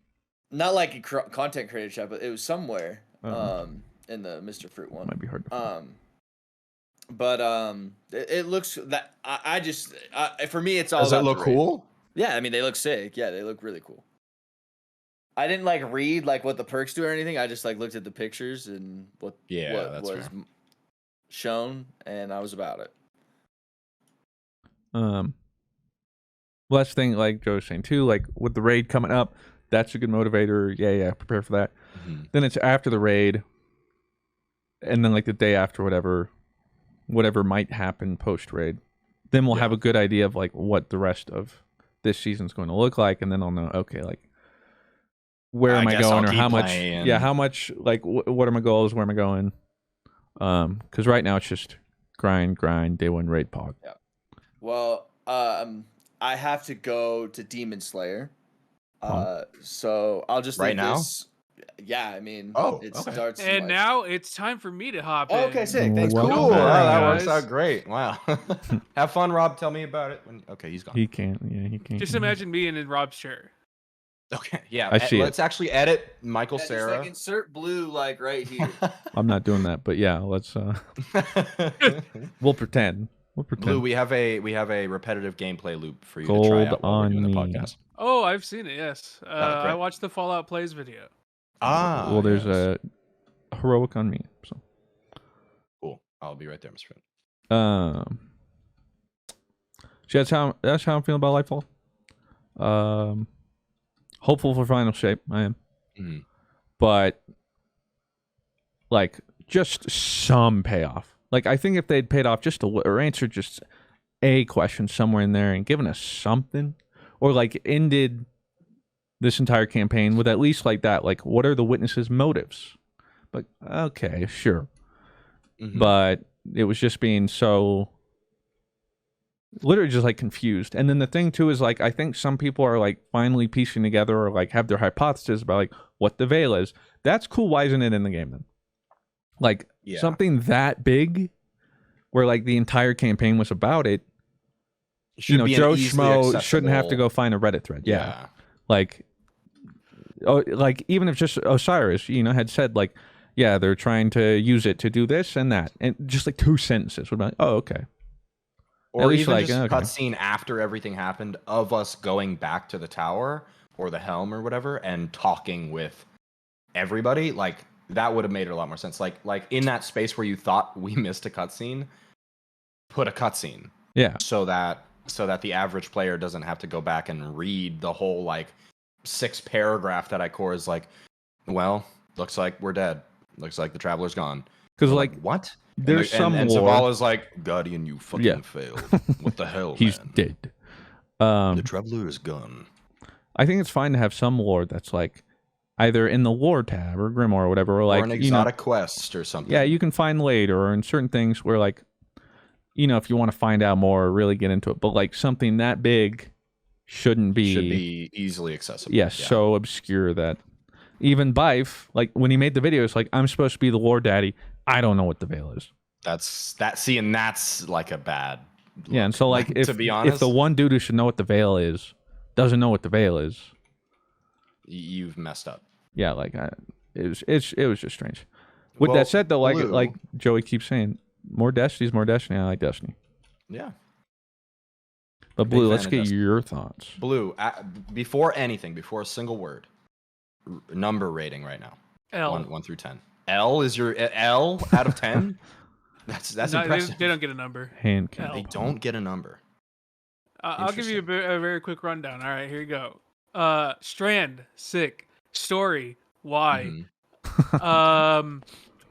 Not like a content creator chat, but it was somewhere in the Mr. Fruit one. Might be hard. It looks that I just for me it's all. Does it look cool? Yeah, I mean they look sick. Yeah, they look really cool. I didn't like read like what the perks do or anything. I just like looked at the pictures and what was shown, and I was about it. Well, that's the thing, like Joe was saying too, like with the raid coming up, that's a good motivator. Yeah, prepare for that. Mm-hmm. Then it's after the raid, and then like the day after, whatever might happen post raid. Then we'll have a good idea of like what the rest of this season's going to look like, and then I'll know, okay, like where I am I guess going I'll or how keep much? playing. Yeah, how much? Like, what are my goals? Where am I going? Because right now it's just grind, day one raid pog. Yeah. Well, I have to go to Demon Slayer. So I'll just Right leave now? this. Yeah, I mean, Oh, it okay. starts. in, And like- now it's time for me to hop Oh, in. okay, sick. Thanks. Well, Cool. welcome Cool. back, Wow, that guys. works out great. Wow. Have fun, Rob. Tell me about it. Okay, he's gone. He can't. Yeah, he can't. Just imagine being in Rob's chair. Okay, yeah. I see it. Let's actually edit Michael Yeah, just, Cera. like, insert blue like right here. I'm not doing that, but yeah, let's. We'll pretend. We'll pretend. Blue, we have a repetitive gameplay loop for you to Gold try out while we're on doing the me. podcast. Oh, I've seen it. Yes, great. I watched the Fallout Plays video. Ah, well, there's yes. a heroic on me. So. Cool. I'll be right there, Mr. Friend. So that's how I'm feeling about Lightfall. Hopeful for final shape, I am. Mhm. But like just some payoff. Like I think if they'd paid off just or answered just a question somewhere in there and given us something, or like ended this entire campaign with at least like that, like what are the witnesses' motives? But okay, sure. Mhm. But it was just being so literally just like confused. And then the thing too is like I think some people are like finally piecing together or like have their hypothesis about like what the veil is. That's cool. Why isn't it in the game then? Like Yeah. something that big where like the entire campaign was about it. Should be an Joe easily Schmo shouldn't have to accessible- go find a Reddit thread. Yeah. Yeah. Like even if just Osiris, had said like, yeah, they're trying to use it to do this and that. And just like 2 sentences would be like, oh, okay. Or At least, even like, just a okay. cutscene after everything happened of us going back to the tower or the helm or whatever and talking with everybody. Like that would have made it a lot more sense. Like in that space where you thought we missed a cutscene, put a cutscene Yeah. so that the average player doesn't have to go back and read the whole like 6 paragraph that I core is like, well, looks like we're dead. Looks like the traveler's gone. Because We're like what? there's some and lore. Zavala's like, Guardian, you fucking Yeah. failed. What the hell, He's man? dead. The traveler is gone. I think it's fine to have some lore that's like either in the lore tab or Grimoire or whatever, or like Or an exotic quest or something. yeah, you can find later or in certain things where like if you want to find out more or really get into it, but like something that big shouldn't be should be easily accessible. yeah, so obscure that even Bife, like when he made the video, it's like I'm supposed to be the lore daddy. I don't know what the veil is. That's like a bad. Yeah, and so like if to be honest, if the one dude who should know what the veil is doesn't know what the veil is, you've messed up. yeah, like it was just strange. With Well, that said, though, Blue- like Joey keeps saying, more Destiny's more Destiny. I like Destiny, Yeah, but Big Blue, fan let's of get Destiny. your thoughts. Blue. Before anything, before a single word, number rating right now. L. 1 through 10. L is your L out of 10. That's No, impressive. they don't get a number. Hand L. count. They don't get a number. I'll give you a very quick rundown. All right, here you go. Strand, sick. Story, why? Mhm.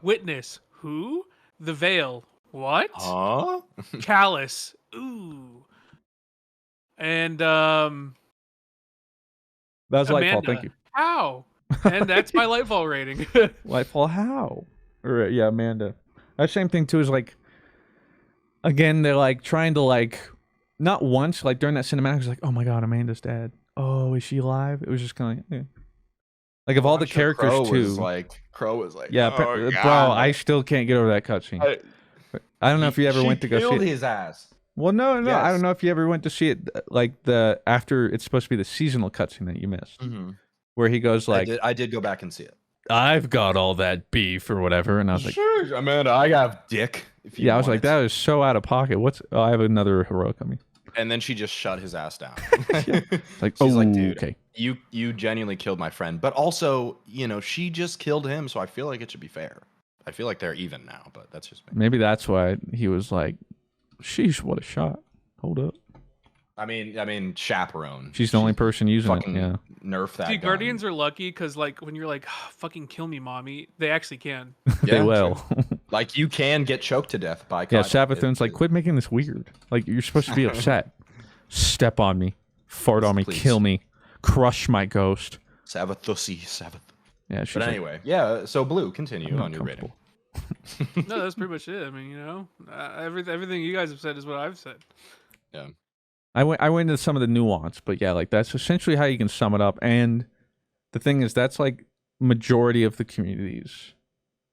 Witness, who? The Veil, what? Huh? Chalice, ooh. And That's Lightfall. Amanda, Thank you. how? And that's my Lightfall rating. Lightfall. How? Or yeah, Amanda. That same thing too is like, again, they're like trying to like, not once like during that cinematic, it's like, oh my god, Amanda's dead. Oh, is she alive? It was just kind of like of all the I'm sure characters Crow too. Crow was like, Yeah, oh, bro, God. I still can't get over that cutscene. I don't know if you ever She went to go see killed it. his ass. Well, no, I Yes. don't know if you ever went to see it, like after it's supposed to be the seasonal cutscene that you missed, where he goes like, I did go back and see it. "I've got all that beef" or whatever, and I was like, Sure, Amanda, I got dick. If you "Yeah," I was want like, it. "That was so out of pocket." I have another heroic on me. And then she just shut his ass down. It's like, She's oh, like, dude, okay. you genuinely killed my friend, but also, she just killed him, so I feel like it should be fair. I feel like they're even now, but that's just me. Maybe that's why he was like, "Sheesh, what a shot!" Hold up, I mean, chaperone. she's the only person using it. fucking Yeah, nerf that. See, gun. Guardians are lucky because, like, when you're like, fucking kill me, mommy, they actually can. they Yeah, will. true. Like you can get choked to death by. Yeah, Kaiba. Sabathun's like, quit making this weird. Like, you're supposed to be upset. Step on me, fart on me, Please. kill me, crush my ghost. Sabbath. Yeah, she's But like, anyway, yeah. So Blue, continue I'm on your rating. uncomfortable. No, that's pretty much it. I mean, everything you guys have said is what I've said. Yeah. I went into some of the nuance, but yeah, like that's essentially how you can sum it up. And the thing is, that's like majority of the community's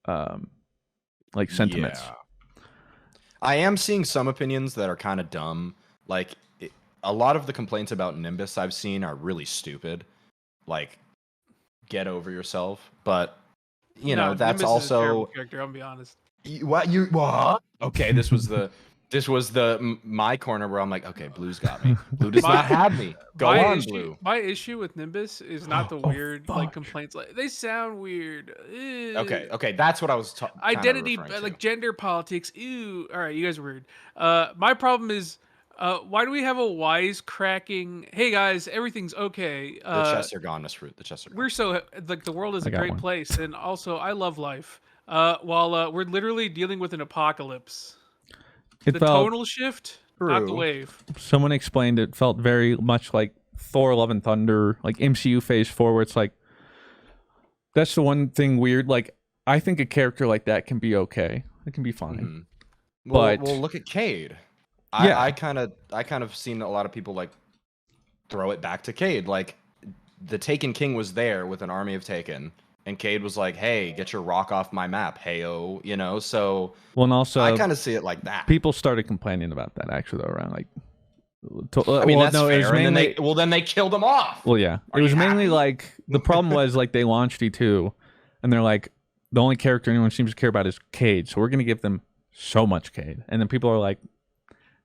like sentiments. Yeah. I am seeing some opinions that are kind of dumb. Like a lot of the complaints about Nimbus I've seen are really stupid. Like, get over yourself. But you know, that's Nimbus is a terrible also character. I'll be honest. what? Okay, this was my corner where I'm like, okay, Blue's got me. Blue does not have me. Go on, Blue. My issue with Nimbus is not the Oh, weird like fuck. complaints. Like they sound weird. Okay, that's what I was Identity, referring to. like gender politics. Ew. All right, you guys are weird. My problem is, why do we have a wise cracking? Hey guys, everything's okay. The chests are gone, Miss Fruit. The chests are gone. We're so like the world is I a got great one. place, and also I love life. While we're literally dealing with an apocalypse. It The felt, tonal shift, not the True. wave. someone explained it felt very much like Thor Love and Thunder, like MCU Phase 4, where it's like, that's the one thing weird. Like, I think a character like that can be okay. It can be fine. Mhm. Well, But look at Cade. Yeah. I kind of seen a lot of people like throw it back to Cade. Like the Taken King was there with an army of Taken, and Cade was like, "Hey, get your rock off my map, heyo," you know. So well, and also I kind of see it like that. people started complaining about that actually though, around like. I mean, well, that's no, fair. it was and mainly. then they killed him off. Well, yeah, Are it was you mainly happy? like the problem was like they launched E2, and they're like the only character anyone seems to care about is Cade, so we're gonna give them so much Cade, and then people are like,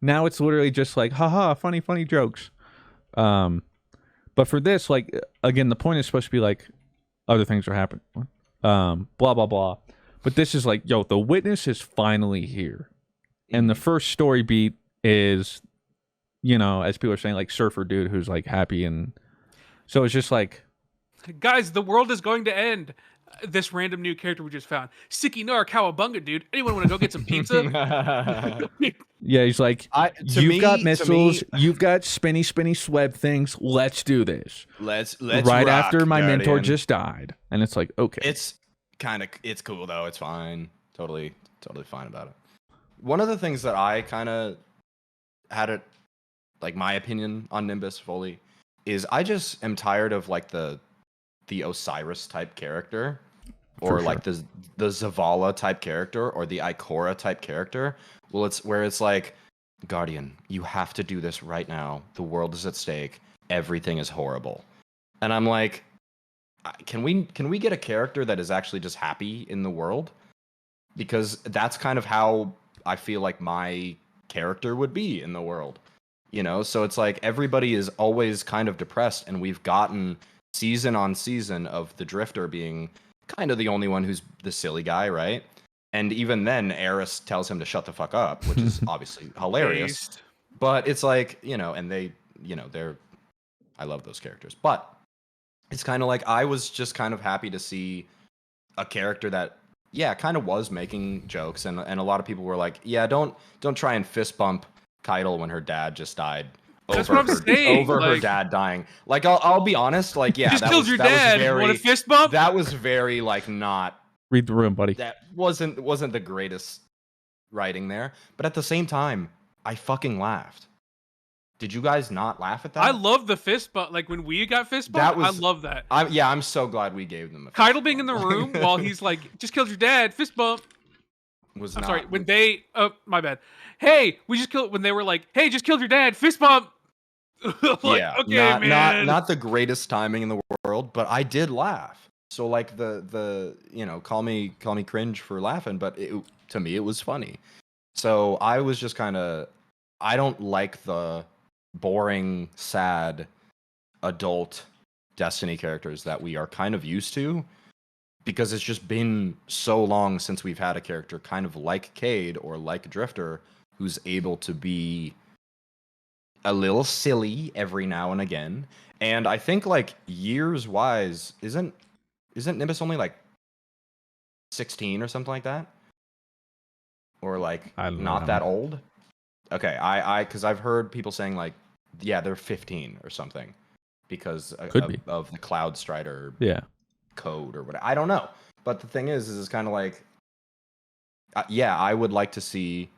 now it's literally just like, haha, funny jokes. But for this, like again, the point is supposed to be like other things are happening, blah blah blah. But this is like, yo, the witness is finally here, and the first story beat is, you know, as people are saying, like surfer dude who's like happy, and so it's just like, Guys, the world is going to end. This random new character we just found. Siki Nar Cowabunga, dude. Anyone want to go get some pizza? yeah, he's like, you've got missiles, you've got spinny sweb things. Let's do this. Let's right rock, after my mentor Guardian. just died, and it's like, okay, It's cool though. It's fine. Totally fine about it. One of the things that I kind of had it, like my opinion on Nimbus fully, is I just am tired of like the Osiris type character, or like the Zavala type character, or the Ikora type character. Well, it's where it's like, Guardian, you have to do this right now. The world is at stake. Everything is horrible. And I'm like, can we get a character that is actually just happy in the world? Because that's kind of how I feel like my character would be in the world. You know, so it's like everybody is always kind of depressed, and we've gotten season on season of the Drifter being kind of the only one who's the silly guy, right? And even then, Eris tells him to shut the fuck up, which is obviously hilarious. Based. But it's like, you know, and they, you know, I love those characters. But it's kind of like I was just kind of happy to see a character that, yeah, kind of was making jokes, and a lot of people were like, yeah, don't try and fist bump Keitel when her dad just died. That's what I'm saying. Over her dad dying. Like, I'll be honest. Like, yeah, Just that killed was, your that dad. was very, Want a fist bump? That was very like not. read the room, buddy. That wasn't the greatest writing there. But at the same time, I fucking laughed. Did you guys not laugh at that? I love the fist bump. Like when we got fist bump, I love that. I'm so glad we gave them. Keitel being in the room while he's like, just killed your dad, fist bump. Was I'm not, sorry, when they, oh, my bad. Hey, we just killed, when they were like, hey, just killed your dad, fist bump. Like, yeah, okay, man. not the greatest timing in the world, but I did laugh. So like the you know, call me cringe for laughing, but to me it was funny. So I was just kind of, I don't like the boring, sad, adult Destiny characters that we are kind of used to, because it's just been so long since we've had a character kind of like Cade or like Drifter who's able to be a little silly every now and again. And I think like years wise, isn't Nimbus only like 16 or something like that? Or like not that old? Okay, I because I've heard people saying like, yeah, they're 15 or something. because Could be. of the Cloud Strider Yeah. code or whatever. I don't know. But the thing is it's kind of like, yeah, I would like to see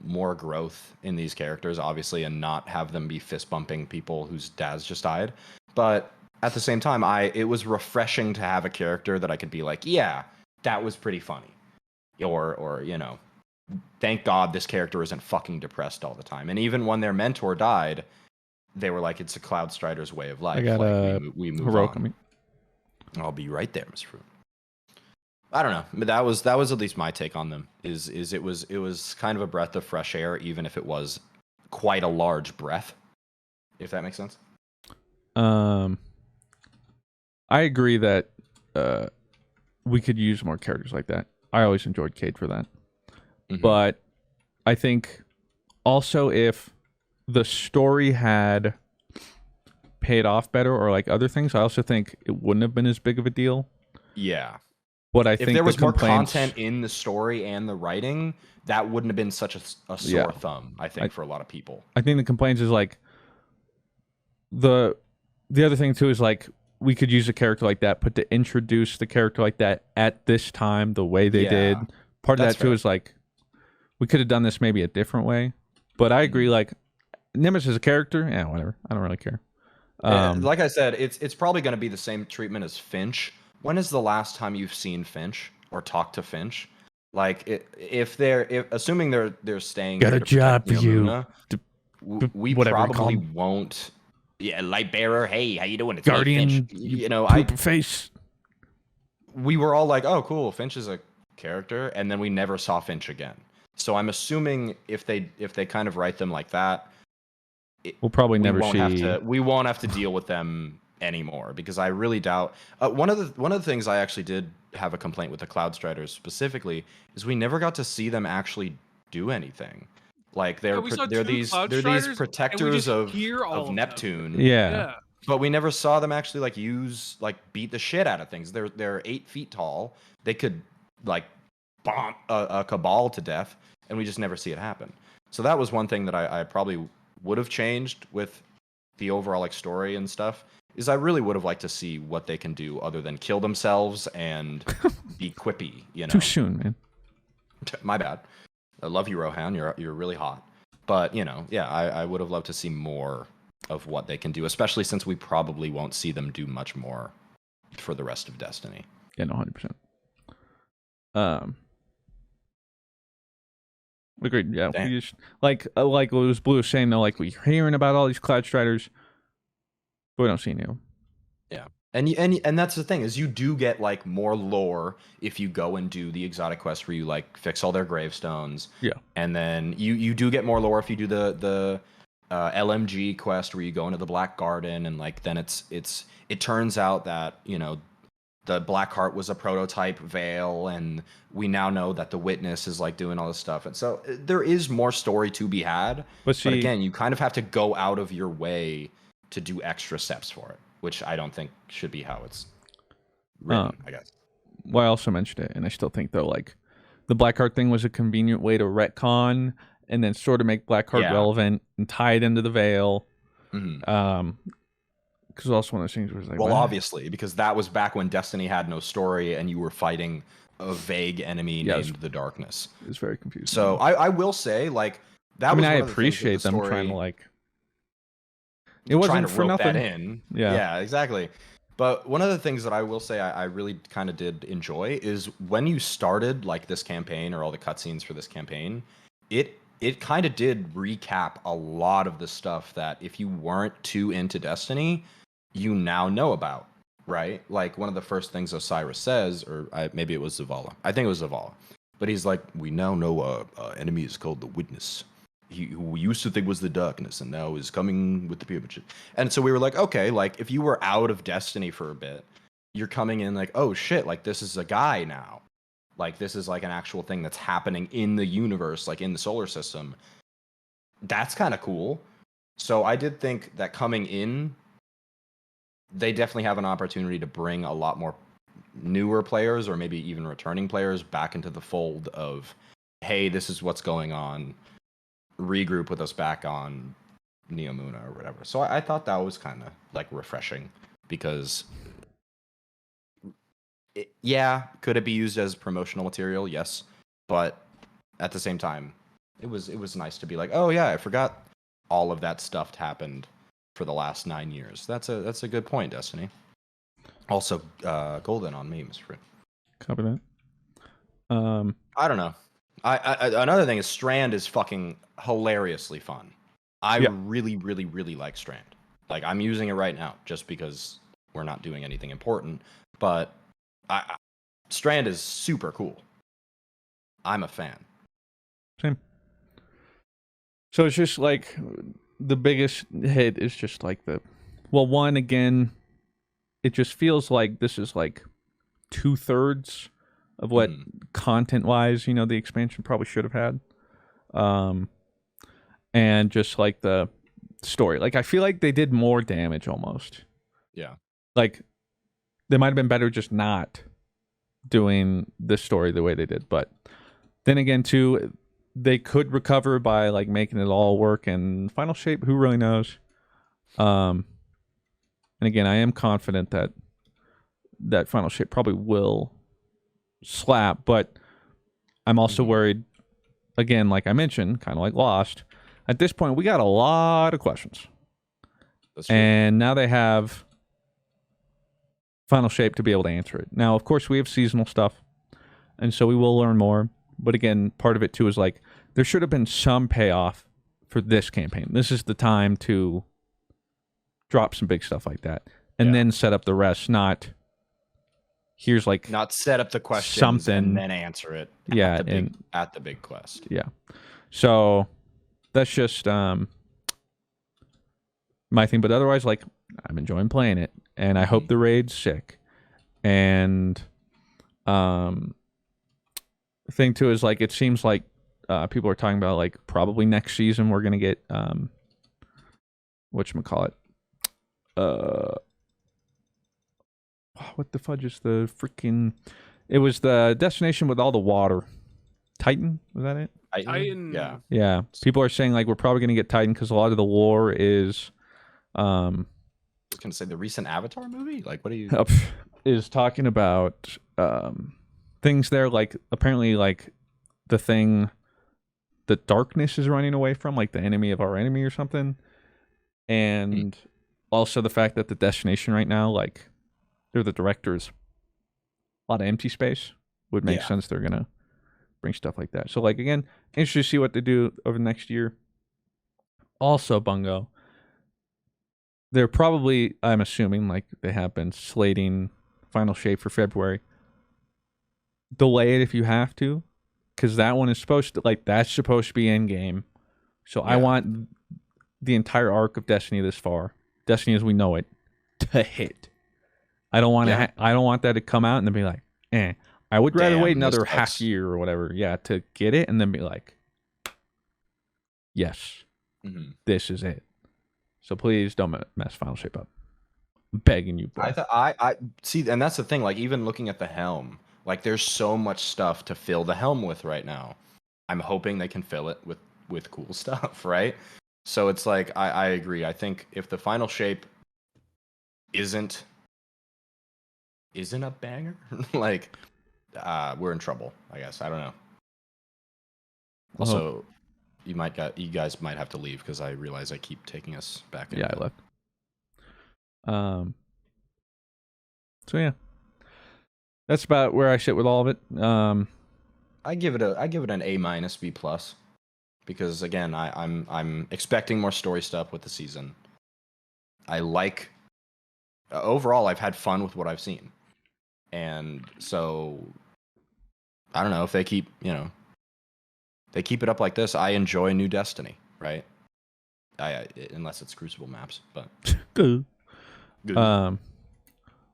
more growth in these characters, obviously, and not have them be fist bumping people whose dads just died. But at the same time, it was refreshing to have a character that I could be like, yeah, that was pretty funny, or you know, thank God this character isn't fucking depressed all the time. And even when their mentor died, they were like, it's a Cloud Strider's way of life. I got like we move heroic on. I'll be right there, Mr. Fruit. I don't know, but that was at least my take on them. Is it was kind of a breath of fresh air, even if it was quite a large breath. If that makes sense. I agree that we could use more characters like that. I always enjoyed Cade for that. Mm-hmm. But I think also if the story had paid off better or like other things, I also think it wouldn't have been as big of a deal. Yeah. But I if think there was more complaints, content in the story and the writing, that wouldn't have been such a sore thumb, I think, for a lot of people. I think the complaints is like the other thing too is like we could use a character like that, but to introduce the character like that at this time, the way they did, part of that too is like we could have done this maybe a different way. But I agree, like Nimbus as a character, yeah, whatever. I don't really care. Like I said, it's probably going to be the same treatment as Finch. When is the last time you've seen Finch or talked to Finch? Like, assuming they're staying, got a job for you. We probably won't. Yeah, Lightbearer. Hey, how you doing? It's Guardian. me, Finch. You know, face. We were all like, oh, cool. Finch is a character, and then we never saw Finch again. So I'm assuming if they kind of write them like that, we'll probably never we won't have to deal with them anymore, because I really doubt one of the things I actually did have a complaint with the Cloud Striders specifically is we never got to see them actually do anything. Like they're these protectors of Neptune. Yeah. But we never saw them actually beat the shit out of things. They're 8 feet tall. They could like bomb a Cabal to death, and we just never see it happen. So that was one thing that I probably would have changed with the overall like story and stuff. Is I really would have liked to see what they can do other than kill themselves and be quippy. You know, too soon, man. My bad. I love you, Rohan. You're really hot. But you know, yeah, I would have loved to see more of what they can do, especially since we probably won't see them do much more for the rest of Destiny. Yeah, no, 100%. Agreed. Yeah, we just, like what was Blue was saying though, like we're hearing about all these Cloud Striders, but we don't see any of them. Yeah, and that's the thing is you do get like more lore if you go and do the exotic quest where you like fix all their gravestones. Yeah, and then you do get more lore if you do the LMG quest where you go into the Black Garden, and like then it turns out that, you know, the Blackheart was a prototype Veil, and we now know that the Witness is like doing all this stuff, and so there is more story to be had. But again, you kind of have to go out of your way to do extra steps for it, which I don't think should be how it's written, I guess. Well, I also mentioned it, and I still think though, like the Blackheart thing was a convenient way to retcon and then sort of make Blackheart relevant and tie it into the Veil. Mm-hmm. Because also one of those things was like, obviously, because that was back when Destiny had no story and you were fighting a vague enemy named the Darkness. It's very confusing. So I will say, like, that was. I appreciate them trying to like. It wasn't for nothing. That in. Yeah, exactly. But one of the things that I will say I really kind of did enjoy is when you started like this campaign or all the cutscenes for this campaign, it kind of did recap a lot of the stuff that if you weren't too into Destiny, you now know about, right? Like one of the first things Osiris says, or maybe it was Zavala. I think it was Zavala. But he's like, we now know enemy is called the Witness. Who we used to think was the Darkness and now is coming with the Pyramid. And so we were like, okay, like if you were out of Destiny for a bit, you're coming in like, oh shit, like this is a guy now. Like this is like an actual thing that's happening in the universe, like in the solar system. That's kind of cool. So I did think that coming in, they definitely have an opportunity to bring a lot more newer players or maybe even returning players back into the fold of, hey, this is what's going on. Regroup with us back on Neomuna or whatever. So I thought that was kind of like refreshing because, could it be used as promotional material? Yes, but at the same time, it was nice to be like, oh yeah, I forgot all of that stuff happened for the last 9 years. That's a good point, Destiny. Also, golden on me, Mr. Fruit. Copy that. I don't know. I another thing is Strand is fucking hilariously fun. I really, really, really like Strand. Like, I'm using it right now just because we're not doing anything important. But Strand is super cool. I'm a fan. Same. So it's just like the biggest hit is just like one, again, it just feels like this is like 2/3 of what content-wise, the expansion probably should have had. And just like the story. Like, I feel like they did more damage almost. Yeah. Like, they might have been better just not doing this story the way they did. But then again, too, they could recover by like making it all work in Final Shape. Who really knows? And again, I am confident that Final Shape probably will slap, but I'm also worried, again, like I mentioned, kind of like Lost. At this point, we got a lot of questions. That's true. And now they have Final Shape to be able to answer it. Now, of course, we have seasonal stuff, and so we will learn more. But again, part of it, too, is like there should have been some payoff for this campaign. This is the time to drop some big stuff like that and then set up the rest, not here's like not set up the questions something and then answer it at the big quest. Yeah. So that's just my thing. But otherwise, like, I'm enjoying playing it, and I hope the raid's sick. And the thing too is like it seems like people are talking about like probably next season we're gonna get whatchamacallit, what the fudge is the freaking, it was the destination with all the water. Titan, was that it? Titan. Yeah. People are saying like we're probably gonna get Titan because a lot of the lore is I was gonna say the recent Avatar movie. Like, what are you is talking about things there, like apparently like the thing that darkness is running away from, like the enemy of our enemy or something. And also the fact that the destination right now, like they're the directors, a lot of empty space would make sense. They're gonna bring stuff like that. So like again, interested to see what they do over the next year. Also, Bungo, they're probably, I'm assuming, like they have been slating Final Shape for February. Delay it if you have to, because that one is supposed to, like, that's supposed to be end game. So I want the entire arc of Destiny this far, Destiny as we know it, to hit. I don't want to. I don't want that to come out and then be like, eh. I would rather wait another half year or whatever, to get it and then be like, yes, this is it. So please don't mess Final Shape up. I'm begging you, bro. I see, and that's the thing. Like, even looking at the helm, like there's so much stuff to fill the helm with right now. I'm hoping they can fill it with cool stuff, right? So it's like I agree. I think if the Final Shape isn't a banger, like we're in trouble. I guess I don't know. Also, you guys might have to leave because I realize I keep taking us back. Yeah, I left. So yeah, that's about where I sit with all of it. I give it an A- B+, because again, I'm expecting more story stuff with the season. I like overall, I've had fun with what I've seen, and so I don't know if they keep it up like this. I enjoy new Destiny, right? Unless it's Crucible maps, but good.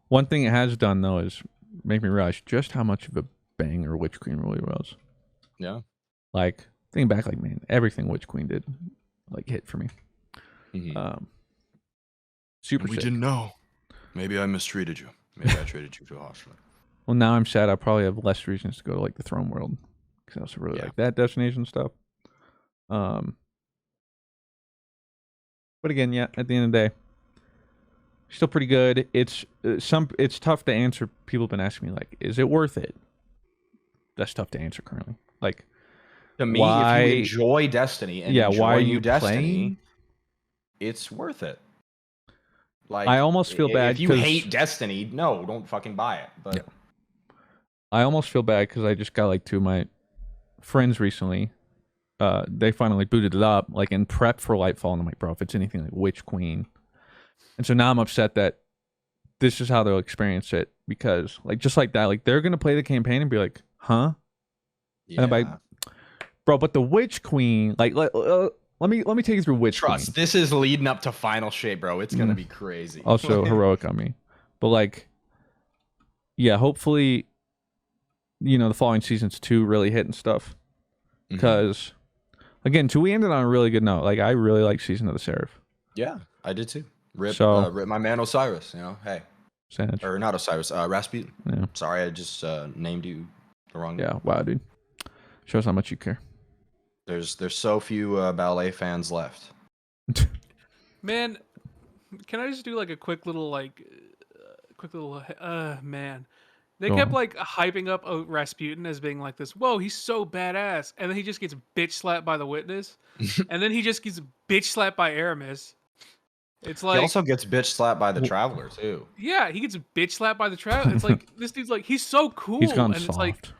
One thing it has done though is make me realize just how much of a banger Witch Queen really was. Yeah. Like thinking back, like man, everything Witch Queen did, like hit for me. Super. We didn't know. Maybe I mistreated you. Maybe I treated you too harshly. Well, now I'm sad. I probably have less reasons to go to like the Throne World because I also really like that destination stuff. But again, yeah, at the end of the day, still pretty good. It's tough to answer. People have been asking me like, is it worth it? That's tough to answer currently. Like, To me, why? if you enjoy Destiny and Yeah, why are enjoying you Destiny, playing? it's worth it. Like, I almost feel bad if you hate Destiny, no, don't fucking buy it. But yeah. I almost feel bad because I just got like 2 of my friends recently. They finally booted it up, like in prep for Lightfall, and I'm like, bro, if it's anything like Witch Queen, and so now I'm upset that this is how they'll experience it because, like, just like that, like they're gonna play the campaign and be like, huh? yeah. And I'm like, bro, but the Witch Queen, like, let me take you through Witch Trust, Queen. this is leading up to final shape, bro. It's gonna be crazy. Also heroic on me, but like, yeah, hopefully, the following seasons 2 really hit and stuff because. Again, we ended on a really good note. Like, I really like Season of the Seraph. Yeah, I did too. Rip my man Osiris, hey. Sandwich. Or not Osiris, Rasputin. Yeah. Sorry, I just named you the wrong name. Yeah, wow, dude. Shows how much you care. There's so few ballet fans left. Man, can I just do like a quick little man. They kept like hyping up Rasputin as being like this, whoa, he's so badass. And then he just gets bitch slapped by the witness. And then he just gets bitch slapped by Aramis. It's like, he also gets bitch slapped by the Traveler too. Yeah, he gets bitch slapped by the Traveler. It's like this dude's like, he's so cool. He's gone and soft.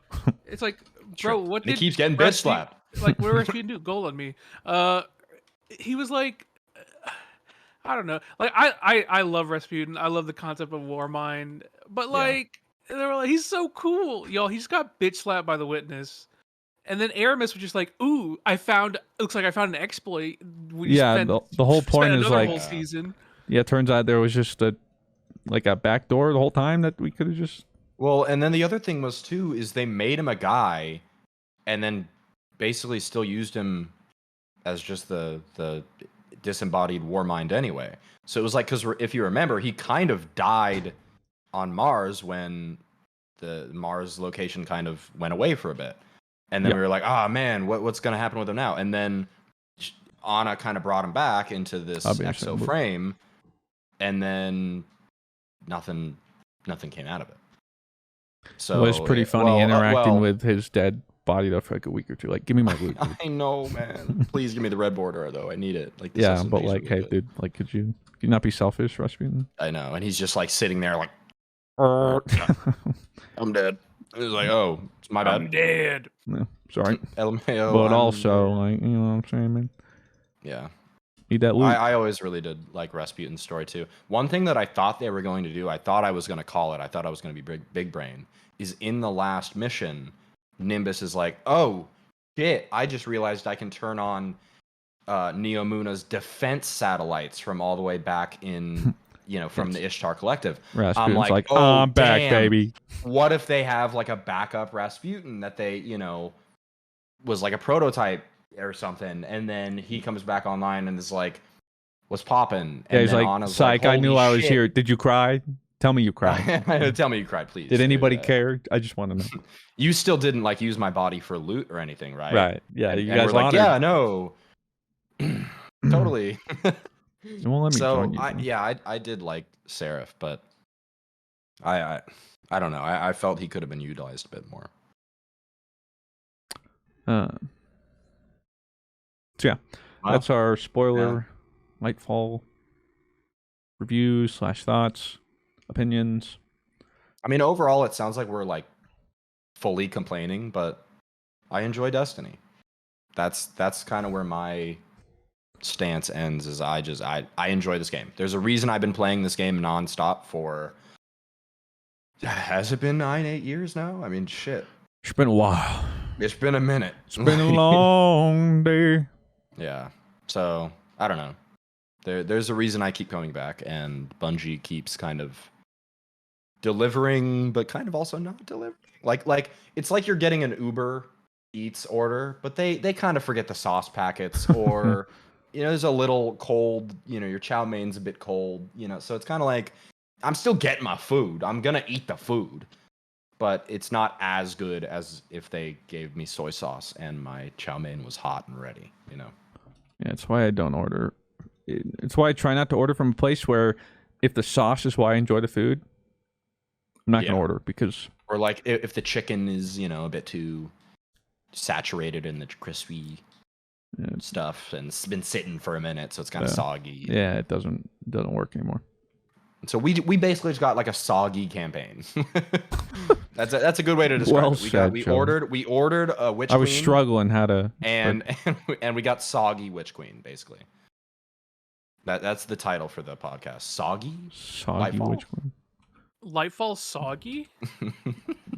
It's like, bro, what and did he keeps getting bitch slapped? Like, what did Rasputin do? Goal on me. He was like, I don't know. Like, I love Rasputin. I love the concept of Warmind. But like, they were like, he's so cool, y'all. He just got bitch slapped by the witness, and then Aramis was just like, "Ooh, looks like I found an exploit." The whole point is like, whole season. Yeah, it turns out there was just a back door the whole time that we could have just. Well, and then the other thing was too is they made him a guy, and then basically still used him as just the disembodied Warmind anyway. So it was like, because if you remember, he kind of died on Mars when the Mars location kind of went away for a bit. And then we were like, oh man, what's going to happen with him now? And then Anna kind of brought him back into this exo frame, and then nothing came out of it. So it was pretty funny interacting with his dead body though for like a week or two. Like, give me my loot. I know, man. Please give me the red border though. I need it. Like, this but like, hey, dude, like, could you not be selfish, Rasputin? I know, and he's just like sitting there, like, I'm dead. He's like, oh, it's my bad. I'm dead. No, sorry. LMAO, but also, like, you know what I'm saying, man? Yeah. Need that loot. I always really did like Rasputin's story too. One thing that I thought they were going to do, I thought I was going to call it, I thought I was going to be big brain, is in the last mission, Nimbus is like, oh, shit, I just realized I can turn on Neomuna's defense satellites from all the way back in, from the Ishtar Collective. Rasputin's like, oh, I'm back, baby. What if they have like a backup Rasputin that they, was like a prototype or something, and then he comes back online and is like, what's poppin'? Yeah, he's like, psych, I knew I was here. Did you cry? Tell me you cried. Tell me you cried, please. Did anybody care? I just want to know. You still didn't like use my body for loot or anything, right? Right. Yeah, you guys were like, yeah, no. Totally. Well, let me join you. I did like Seraph, but I don't know. I felt he could have been utilized a bit more. So yeah, that's our spoiler Lightfall reviews / thoughts, opinions. I mean, overall, it sounds like we're like fully complaining, but I enjoy Destiny. That's kind of where my stance ends. Is I enjoy this game. There's a reason I've been playing this game nonstop for. Has it been 9-8 years now? I mean, shit. It's been a while. It's been a minute. It's been a long day. Yeah. So I don't know. There's a reason I keep coming back, and Bungie keeps kind of delivering, but kind of also not delivering. Like it's like you're getting an Uber Eats order, but they kind of forget the sauce packets, or there's a little cold. Your chow main's a bit cold. So it's kind of like I'm still getting my food. I'm gonna eat the food, but it's not as good as if they gave me soy sauce and my chow mein was hot and ready. Yeah, that's why I don't order it's why I try not to order from a place where if the sauce is why I enjoy the food, I'm not gonna order because. Or like if the chicken is a bit too saturated in the crispy stuff and it's been sitting for a minute, so it's kind of soggy. Yeah, it doesn't work anymore. So we basically just got like a soggy campaign. that's a good way to describe it. We ordered a witch queen. I was struggling how to and we got soggy witch queen basically. That's the title for the podcast. Soggy Lightfall? Witch queen. Lightfall soggy?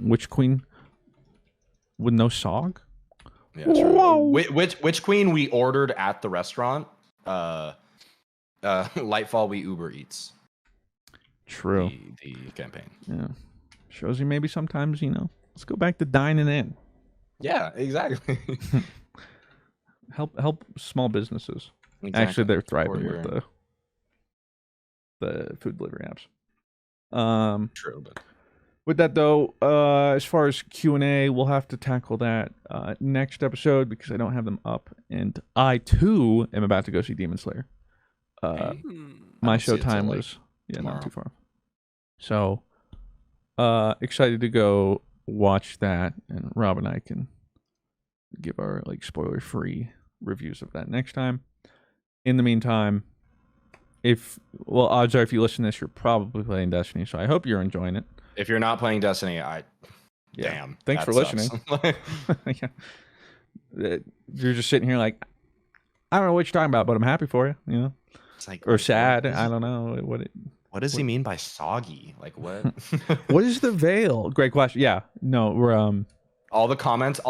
Witch queen with no sog? Yeah, true. Witch queen we ordered at the restaurant. Lightfall we Uber Eats. True. The campaign. Yeah. Shows you maybe sometimes, let's go back to dining in. Yeah, exactly. Help small businesses. Exactly. Actually, they're thriving with the food delivery apps. True, but with that though, as far as Q&A, we'll have to tackle that next episode because I don't have them up, and I too am about to go see Demon Slayer. My show time was not too far. So, excited to go watch that, and Rob and I can give our spoiler-free reviews of that next time. In the meantime, odds are if you listen to this, you're probably playing Destiny, so I hope you're enjoying it. If you're not playing Destiny, damn. Thanks for listening. You're just sitting here like, I don't know what you're talking about, but I'm happy for you. It's like, or sad. I don't know what does he mean by soggy? Like what? What is the veil? Great question. Yeah, no, we're all the comments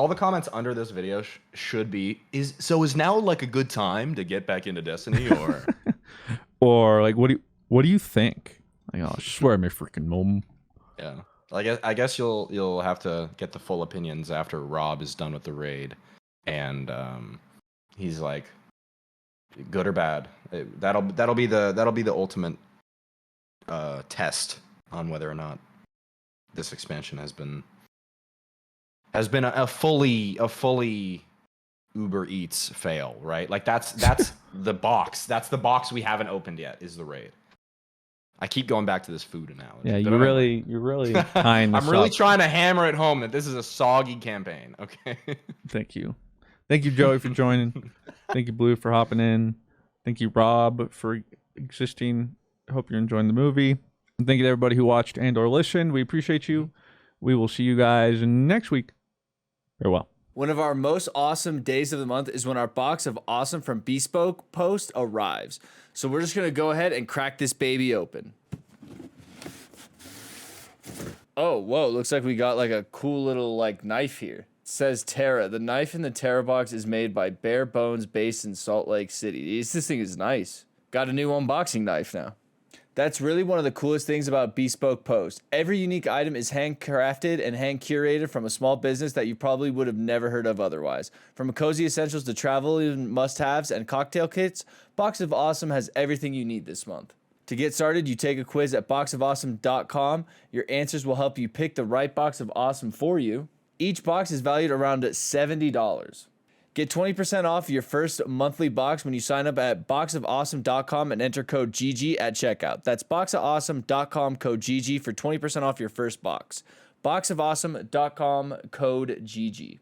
under this video should be is now like a good time to get back into Destiny or or like what do you think? Like, oh, I swear me freaking mom. Yeah. I guess you'll have to get the full opinions after Rob is done with the raid, and he's like, good or bad. That'll be the ultimate test on whether or not this expansion has been a fully Uber Eats fail, right? Like that's the box. That's the box we haven't opened yet. Is the raid. I keep going back to this food analogy. Yeah, you're really tying this I'm really up. trying to hammer it home that this is a soggy campaign. Okay. Thank you, Joey, for joining. Thank you, Blue, for hopping in. Thank you, Rob, for existing. Hope you're enjoying the movie. And thank you to everybody who watched and/or listened. We appreciate you. We will see you guys next week. Farewell. One of our most awesome days of the month is when our box of awesome from Bespoke Post arrives. So we're just going to go ahead and crack this baby open. Oh, whoa. Looks like we got like a cool little knife here. It says Terra. The knife in the Terra box is made by Bare Bones based in Salt Lake City. This thing is nice. Got a new unboxing knife now. That's really one of the coolest things about Bespoke Post. Every unique item is handcrafted and hand curated from a small business that you probably would have never heard of otherwise. From cozy essentials to travel must-haves and cocktail kits, Box of Awesome has everything you need this month. To get started, you take a quiz at boxofawesome.com. Your answers will help you pick the right box of awesome for you. Each box is valued around $70. Get 20% off your first monthly box when you sign up at boxofawesome.com and enter code GG at checkout. That's boxofawesome.com, code GG for 20% off your first box. Boxofawesome.com, code GG.